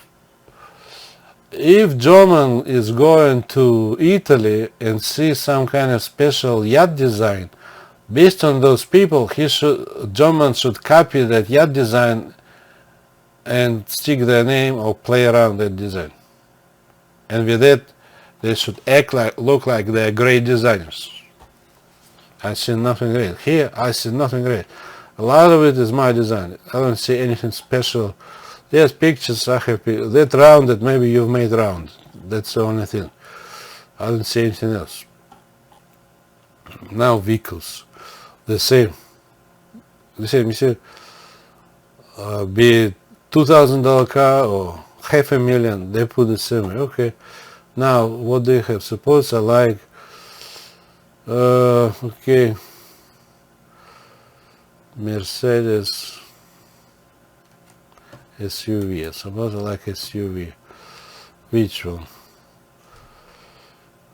German is going to Italy and see some kind of special yacht design, based on those people, German should copy that yacht design and stick their name or play around that design. And with that, they should look like they're great designers. I see nothing great. Here, I see nothing great. A lot of it is my design. I don't see anything special. There's pictures, I have that rounded, maybe you've made round. That's the only thing. I don't see anything else. Now vehicles. The same, you see, be it $2,000 car or $500,000, they put the same way. Okay, now what do you have? Suppose I like, okay, Mercedes SUV. Suppose I like SUV. Which one?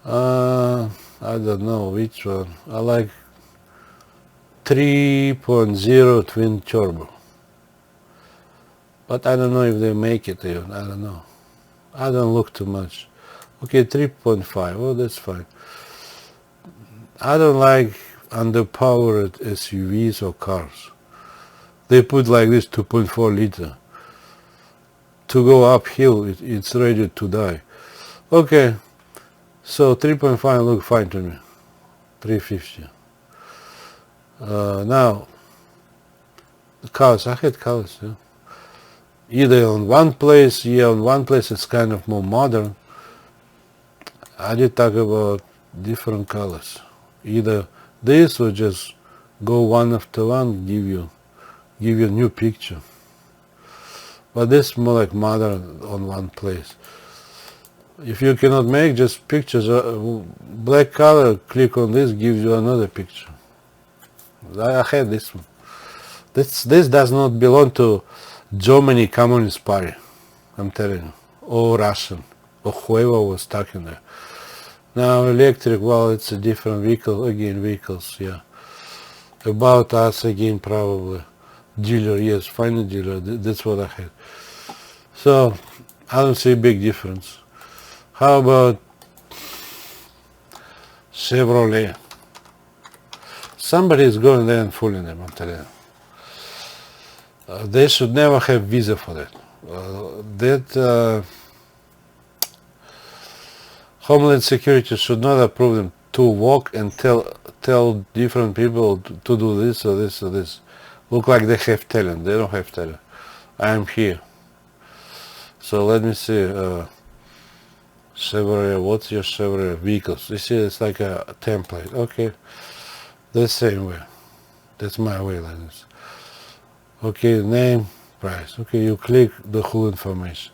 I don't know which one. I like 3.0 twin turbo. But I don't know if they make it even. I don't know. I don't look too much. Okay, 3.5. Oh, that's fine. I don't like underpowered SUVs or cars. They put like this 2.4 liter. To go uphill, it's ready to die. Okay, so 3.5 look fine to me. 350. Now, the colors, I had colors. Yeah. Either on one place, on one place it's kind of more modern. I did talk about different colors. Either this or just go one after one, give you a new picture. But this is more like modern on one place. If you cannot make just pictures, black color, click on this, gives you another picture. I had this one. This does not belong to Germany Communist Party, I'm telling you, or Russian, or whoever was stuck in there. Now electric, well, it's a different vehicle, again vehicles, yeah. About us again, probably. Dealer, yes, find a dealer, that's what I had. So, I don't see a big difference. How about Chevrolet? Somebody is going there and fooling them, I'm telling you. They should never have visa for that. Homeland Security should not approve them to walk and tell different people to do this or this or this. Look like they have talent. They don't have talent. I am here. So let me see. Chevrolet, what's your Chevrolet vehicles? You see, it's like a template. Okay, the same way. That's my way like this. Okay, name, price. Okay, you click the whole information.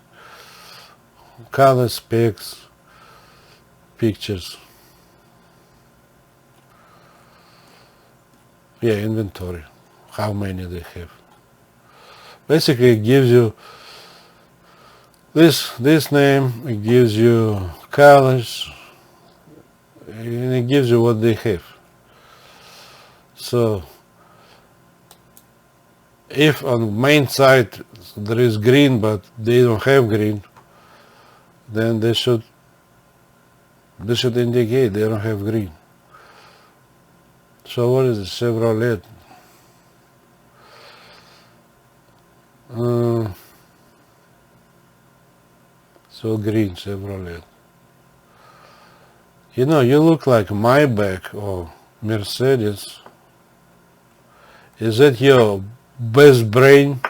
Color, specs, pictures. Yeah, inventory. How many they have. Basically, it gives you this name, it gives you colors, and it gives you what they have. So, if on main side there is green but they don't have green, then they should indicate they don't have green. So what is it? Chevrolet. So green Chevrolet. You know, you look like Maybach or Mercedes. Is that your best brain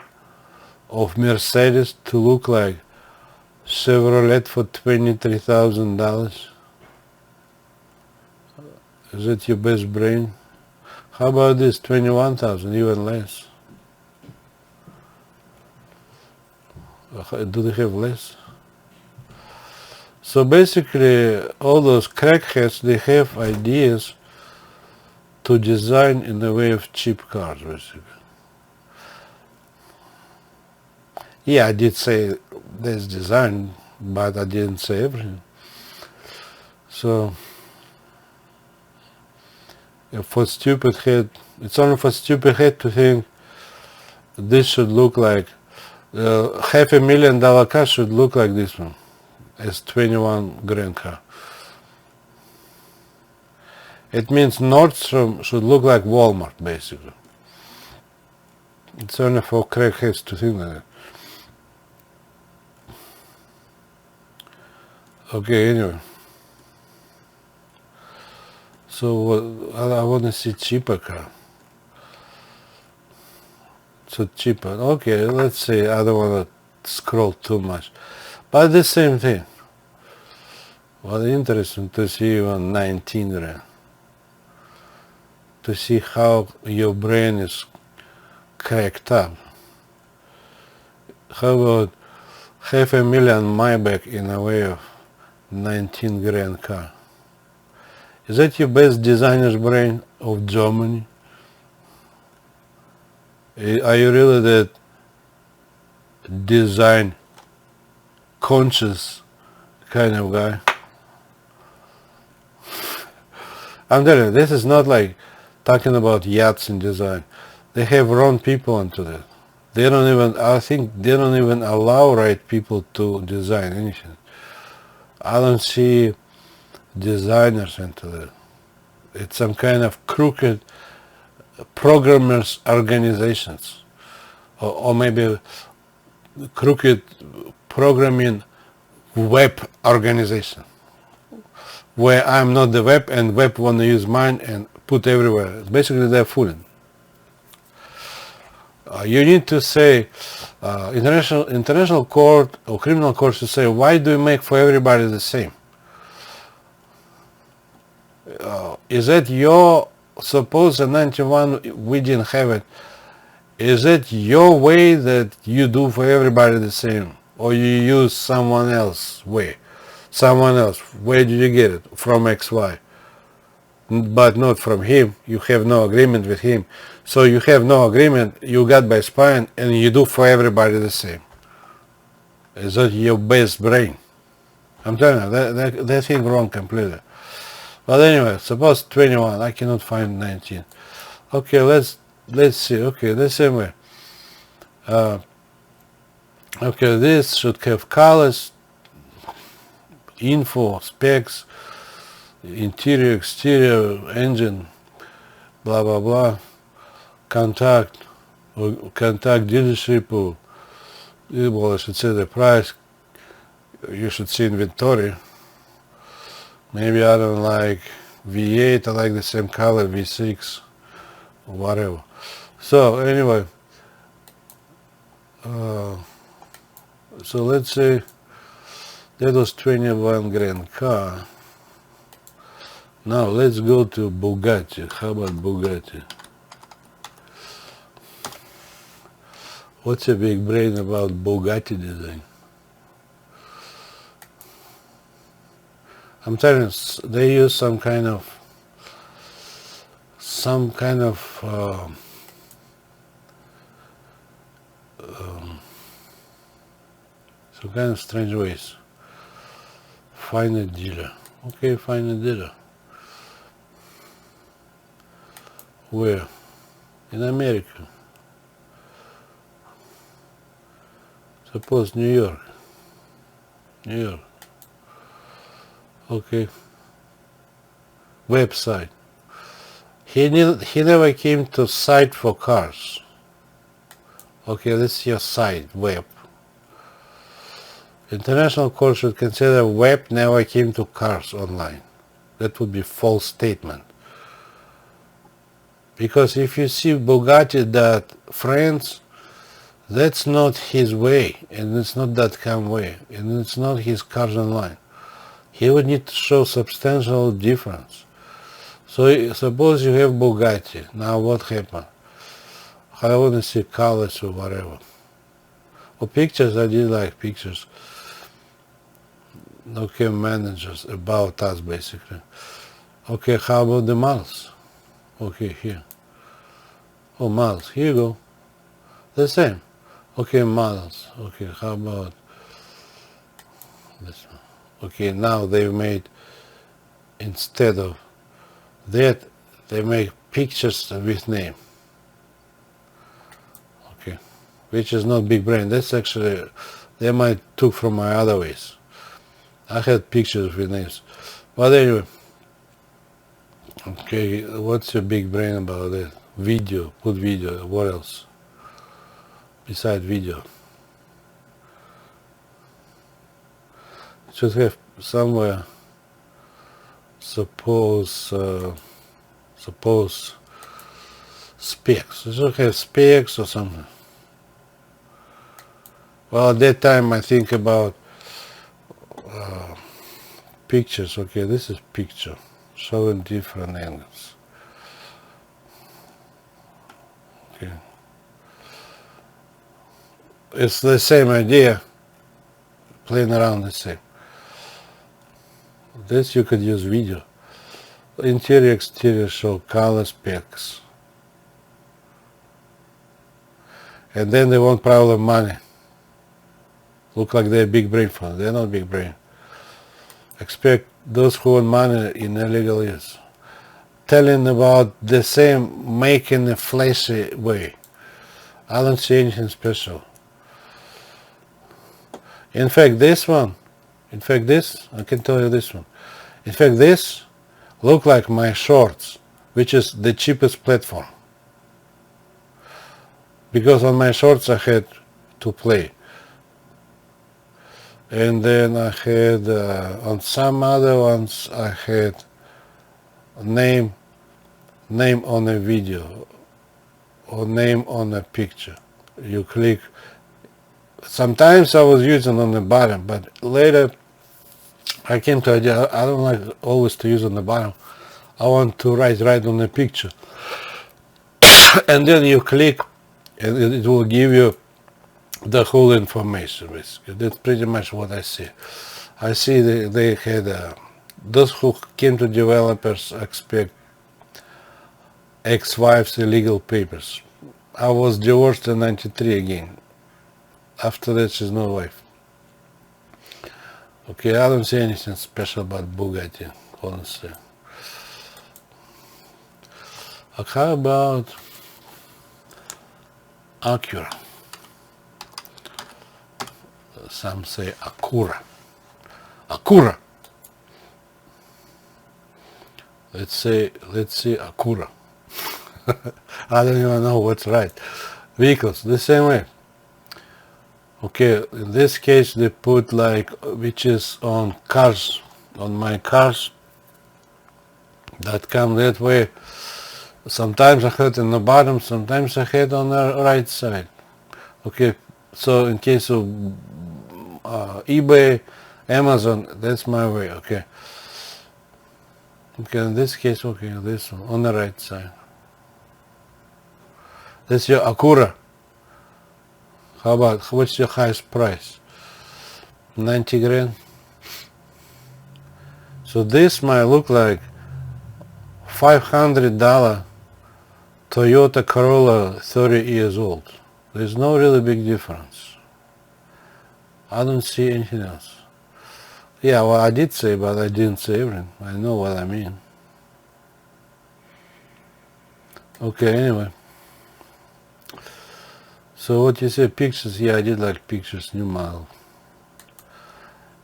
of Mercedes to look like Chevrolet for $23,000? Is that your best brain? How about this, 21,000, even less? Do they have less? So basically, all those crackheads, they have ideas to design in the way of cheap cars, basically. Yeah, I did say there's design, but I didn't say everything. So, for stupid head, it's only for stupid head to think this should look like, $500,000 car should look like this one. As 21 grand car. It means Nordstrom should look like Walmart, basically. It's only for crackheads to think that. Okay, anyway. So I want to see cheaper car. So cheaper. Okay, let's see. I don't want to scroll too much. But the same thing. Well, interesting to see even 19 rand. To see how your brain is cracked up. How about $500,000 Maybach in a way of 19 grand car? Is that your best designer's brain of Germany? Are you really that design conscious kind of guy. I'm telling you, this is not like talking about yachts in design. They have wrong people into that. They don't even, I think they don't even allow right people to design anything. I don't see designers into that. It's some kind of crooked programmers organizations, or maybe crooked programming web organization, where I'm not the web and web want to use mine and put everywhere. Basically, they're fooling. You need to say, international court or criminal court should say, why do you make for everybody the same? Is that your, suppose in 91 we didn't have it, is it your way that you do for everybody the same, or you use someone else's way? Someone else, where did you get it? From XY. But not from him. You have no agreement with him. So you have no agreement, you got by spine, and you do for everybody the same. Is that your best brain? I'm telling you, that thing wrong completely. But anyway, suppose 21, I cannot find 19. Okay, let's see. Okay, the same way. Okay, this should have colors, info, specs, interior, exterior, engine, blah blah blah, contact dealership, or well, I should say the price. You should see inventory. Maybe I don't like V8, I like the same color, V6, or whatever. So anyway, so let's say that was 21 grand car. Now let's go to Bugatti. How about Bugatti? What's a big brain about Bugatti design? I'm telling you, they use some kind of some kind of strange ways. Find a dealer. Okay, find a dealer. Where? In America. Suppose New York. New York. Okay. Website. He never came to site for cars. Okay, this is your site, web. International court should consider web never came to cars online. That would be false statement. Because if you see Bugatti.France, that's not his way, and it's not .com way, and it's not his cars online. He would need to show substantial difference. So suppose you have Bugatti. Now what happened? I want to see colors or whatever. Or pictures, I did like pictures. Okay, managers, about us basically. Okay, how about the models? Okay, here. Oh, models, here you go. The same. Okay, models. Okay, how about this one? Okay, now they've made, instead of that, they make pictures with name. Okay, which is not big brain. That's actually, they might took from my other ways. I had pictures with names. But anyway, okay, what's your big brain about that? Video, put video, what else? Besides video. It should have somewhere, suppose specs. It should have specs or something. Well, at that time I think about pictures. Okay, this is picture showing different angles. Okay, it's the same idea, playing around the same. This you could use video. Interior, exterior show color specs. And then they want probably money. Look like they're big brain for them. They're not big brain. expect those who want money in illegal use. Telling about the same making a flashy way. I don't see anything special. In fact, this, I can tell you this one. In fact, this look like my shorts, which is the cheapest platform. Because on my shorts I had to play. And then I had, on some other ones, I had name on a video or name on a picture. You click. Sometimes I was using on the bottom, but later I came to the idea I don't like always to use on the bottom. I want to write right on the picture. And then you click and it will give you the whole information, basically. That's pretty much what I see. I see they had, those who came to developers expect ex-wife's illegal papers. I was divorced in 93 again. After that, she's no wife. Okay, I don't see anything special about Bugatti, honestly. How about Acura? Some say Acura. Acura. Let's see Acura. I don't even know what's right. Vehicles, the same way. Okay, in this case they put like, which is on cars, on my cars that come that way. Sometimes I had in the bottom, sometimes I had on the right side. Okay, so in case of eBay, Amazon, that's my way, okay. Okay, in this case, okay, this one, on the right side. That's your Acura. How about, what's your highest price? 90 grand. So this might look like $500 Toyota Corolla 30 years old. There's no really big difference. I don't see anything else. Yeah, well, I did say, but I didn't say everything. I know what I mean. Okay, anyway. So what you say, pictures? Yeah, I did like pictures, new model.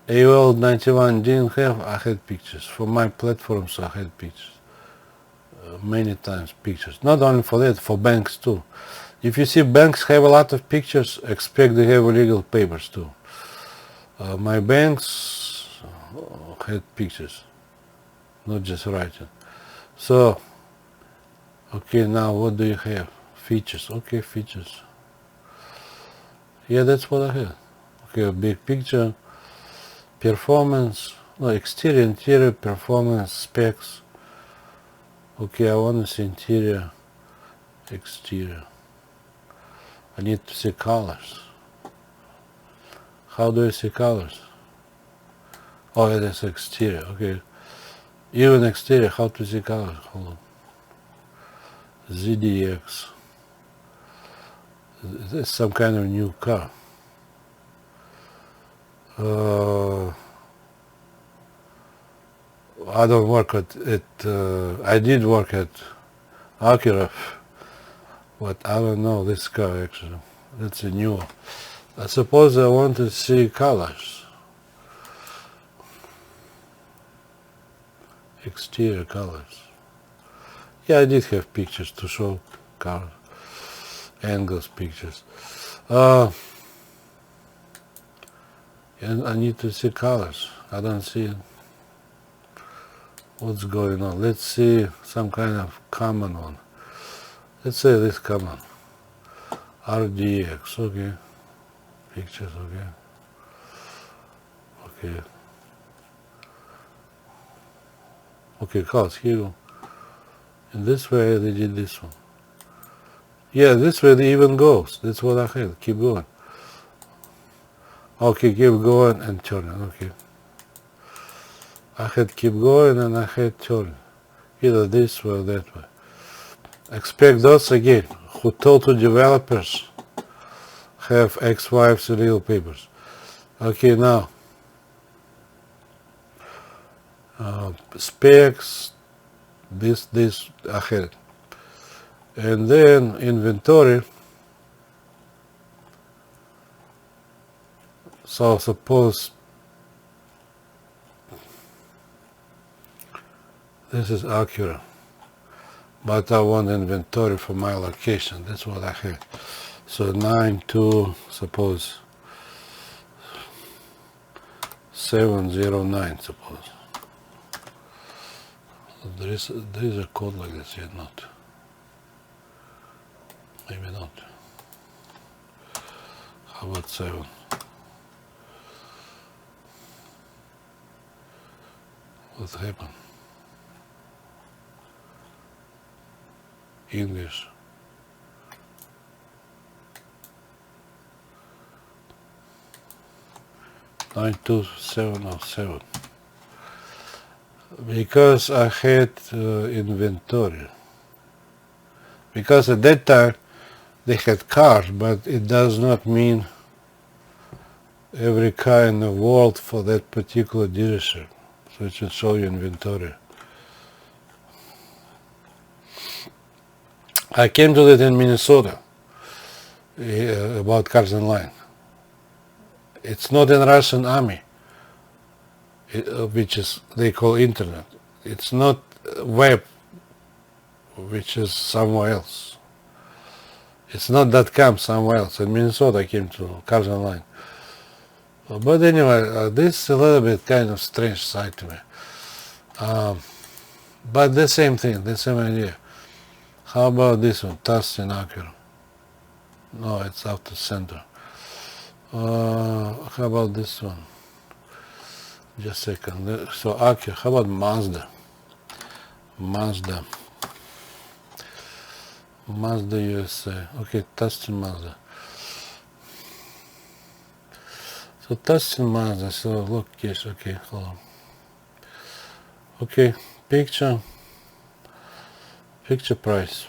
AOL 91 didn't have, I had pictures. For my platforms, I had pictures. Many times pictures. Not only for that, for banks too. If you see banks have a lot of pictures, expect they have illegal papers too. My banks had pictures, not just writing. So, okay, now what do you have? Features. Okay, features. Yeah, that's what I had. Okay, a big picture, performance, no, exterior, interior, performance, specs. Okay, I want to see interior, exterior. I need to see colors. How do I see colors? Oh, it is exterior, okay. Even exterior, how to see colors? Hold on. ZDX. This is some kind of new car. I don't work at I did work at Acura, but I don't know this car actually. That's a new one. I suppose I want to see colors. Exterior colors. Yeah, I did have pictures to show colors. Angles pictures. And I need to see colors. I don't see it. What's going on? Let's see some kind of common one. Let's say this common. RDX, okay. Pictures, okay. Okay. Okay, colors, here you go. And this way they did this one. Yeah, this way they even goes. That's what I had. Keep going. Okay, keep going and turning. Okay. I had keep going and I had turn. Either this way or that way. Expect those again who told to developers have ex-wives illegal papers. Okay, now specs, this ahead, and then inventory. So suppose this is Acura, but I want inventory for my location. That's what I have. So 92, suppose 709, suppose. There is a code like this, yet not. Maybe not. How about 7? What happened? English. Nine two seven oh seven. Because I had inventory. Because at that time they had cars, but it does not mean every car in the world for that particular dealership. So it should show you inventory. I came to that in Minnesota about Cars Online. It's not in Russian army, which is they call internet. It's not web, which is somewhere else. It's not .com somewhere else. In Minnesota I came to Cars Online. But anyway, this is a little bit kind of strange side to me. But the same thing, the same idea. How about this one, Tustin Acura? No, it's Auto Center. How about this one? Just a second. So Acura, how about Mazda? Mazda USA. Okay, Tustin Mazda. So Tustin Mazda, so location, okay, hold on. Okay, picture price,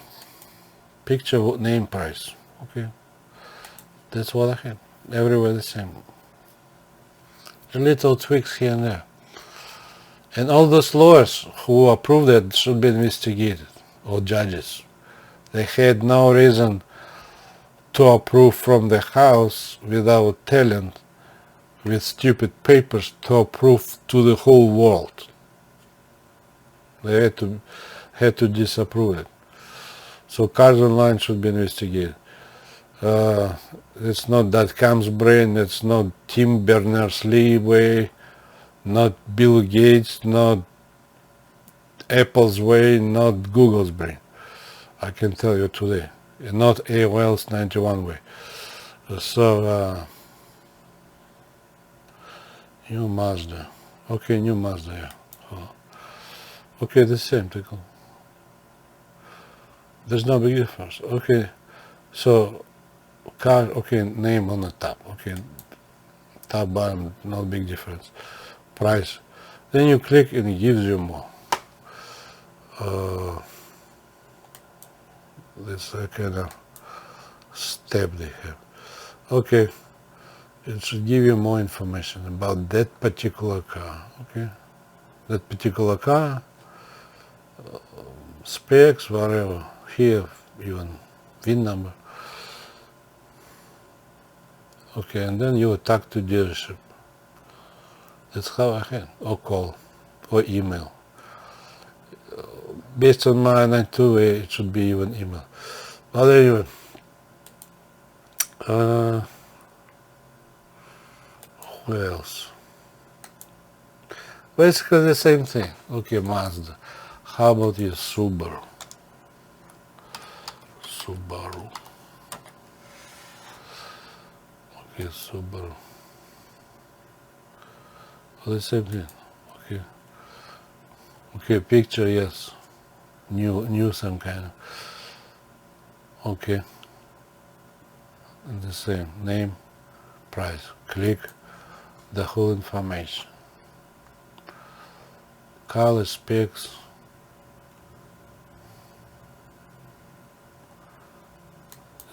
picture name price, okay. That's what I had, everywhere the same. Little tweaks here and there. And all those lawyers who approved it should be investigated, or judges. They had no reason to approve from the house without telling, with stupid papers, to approve to the whole world. They had to disapprove it. So Cars Online should be investigated. It's not .com's brain, it's not Tim Berners-Lee way, not Bill Gates, not Apple's way, not Google's brain. I can tell you today. Not AOL's 91 way. So, new Mazda. Okay, new Mazda, yeah. Oh. Okay, the same. There's no big difference. Okay, so car, okay, name on the top. Okay, top, bottom, no big difference. Price. Then you click and it gives you more. This kind of step they have. Okay, it should give you more information about that particular car. Okay, that particular car, specs, whatever. Here, even VIN number. Okay, and then you talk to dealership. That's how I had, or call, or email. Based on my 92 way, it should be even email. But anyway, who else? Basically the same thing. Okay, Mazda. How about your Subaru? Okay, Subaru. Well, the same thing. Okay. Okay, picture, yes. New some kind of. Okay. And the same. Name, price. Click the whole information. Color, specs.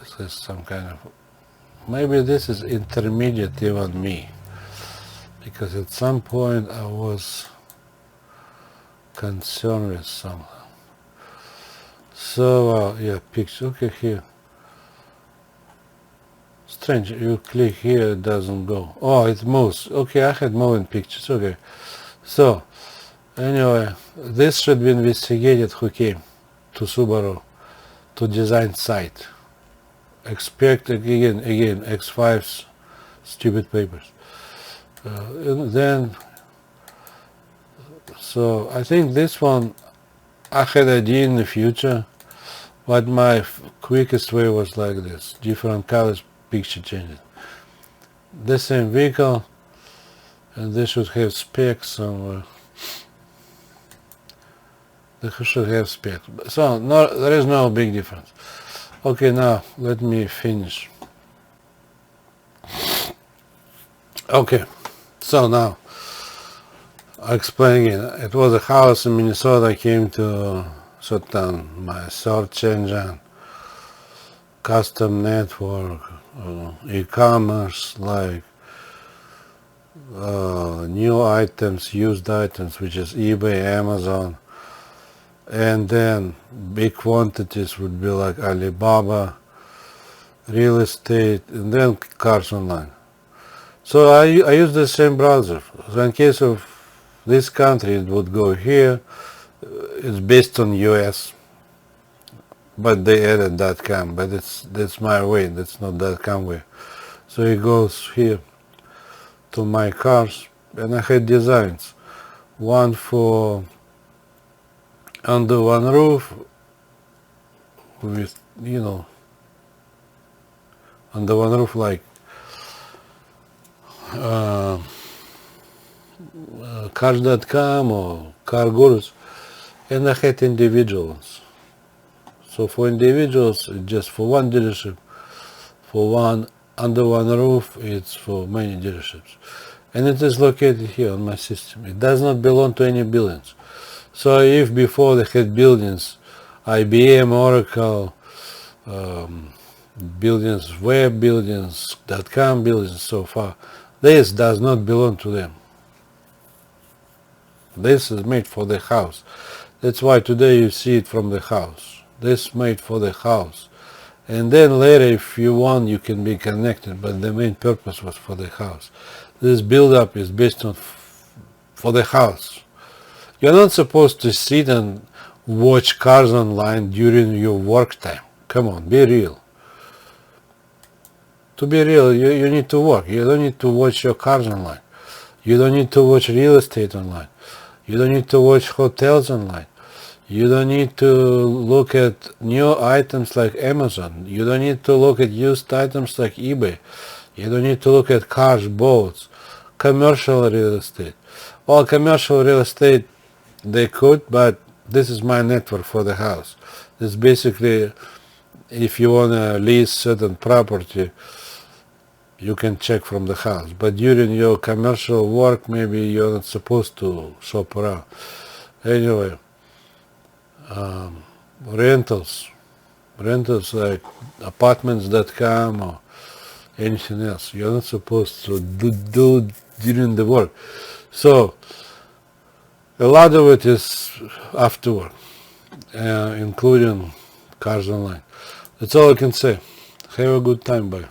This is some kind of. Maybe this is intermediate even me. Because at some point I was concerned with something. So, yeah, picture. Okay, here. Strange, you click here, it doesn't go. Oh, it moves. Okay, I had moving pictures. Okay. So, anyway, this should be investigated who came to Subaru to design site. Expect again X5's stupid papers. And then, so I think this one, I had idea in the future, but my quickest way was like this: different colors, picture changes. The same vehicle, and they should have specs somewhere. They should have specs. So no, there is no big difference. Okay, now let me finish. Okay, so now I explain again. It was a house in Minnesota. I came to shut down my search engine, custom network, e-commerce, like new items, used items, which is eBay, Amazon, and then big quantities would be like Alibaba, real estate, and then cars online. So I use the same browser. So in case of this country, it would go here. It's based on US, but they added .com, but that's my way. That's not .com way. So it goes here to my cars, and I had designs. One for under one roof with, under one roof, like cars.com or car gurus, and I had individuals. So for individuals, it's just for one dealership. For one under one roof, it's for many dealerships. And it is located here on my system. It does not belong to any buildings. So if before they had buildings, IBM, Oracle, buildings, web buildings, .com buildings, so far, this does not belong to them. This is made for the house. That's why today you see it from the house. This made for the house. And then later, if you want, you can be connected, but the main purpose was for the house. This build-up is based on for the house. You're not supposed to sit and watch cars online during your work time. Come on, be real. To be real, you need to work. You don't need to watch your cars online. You don't need to watch real estate online. You don't need to watch hotels online. You don't need to look at new items like Amazon. You don't need to look at used items like eBay. You don't need to look at cars, boats, commercial real estate. Well, commercial real estate, they could, but this is my network for the house. It's basically, if you want to lease certain property, you can check from the house. But during your commercial work, maybe you're not supposed to shop around. Anyway, rentals like apartments.com or anything else. You're not supposed to do during the work. So a lot of it is after work, including cars online. That's all I can say. Have a good time. Bye.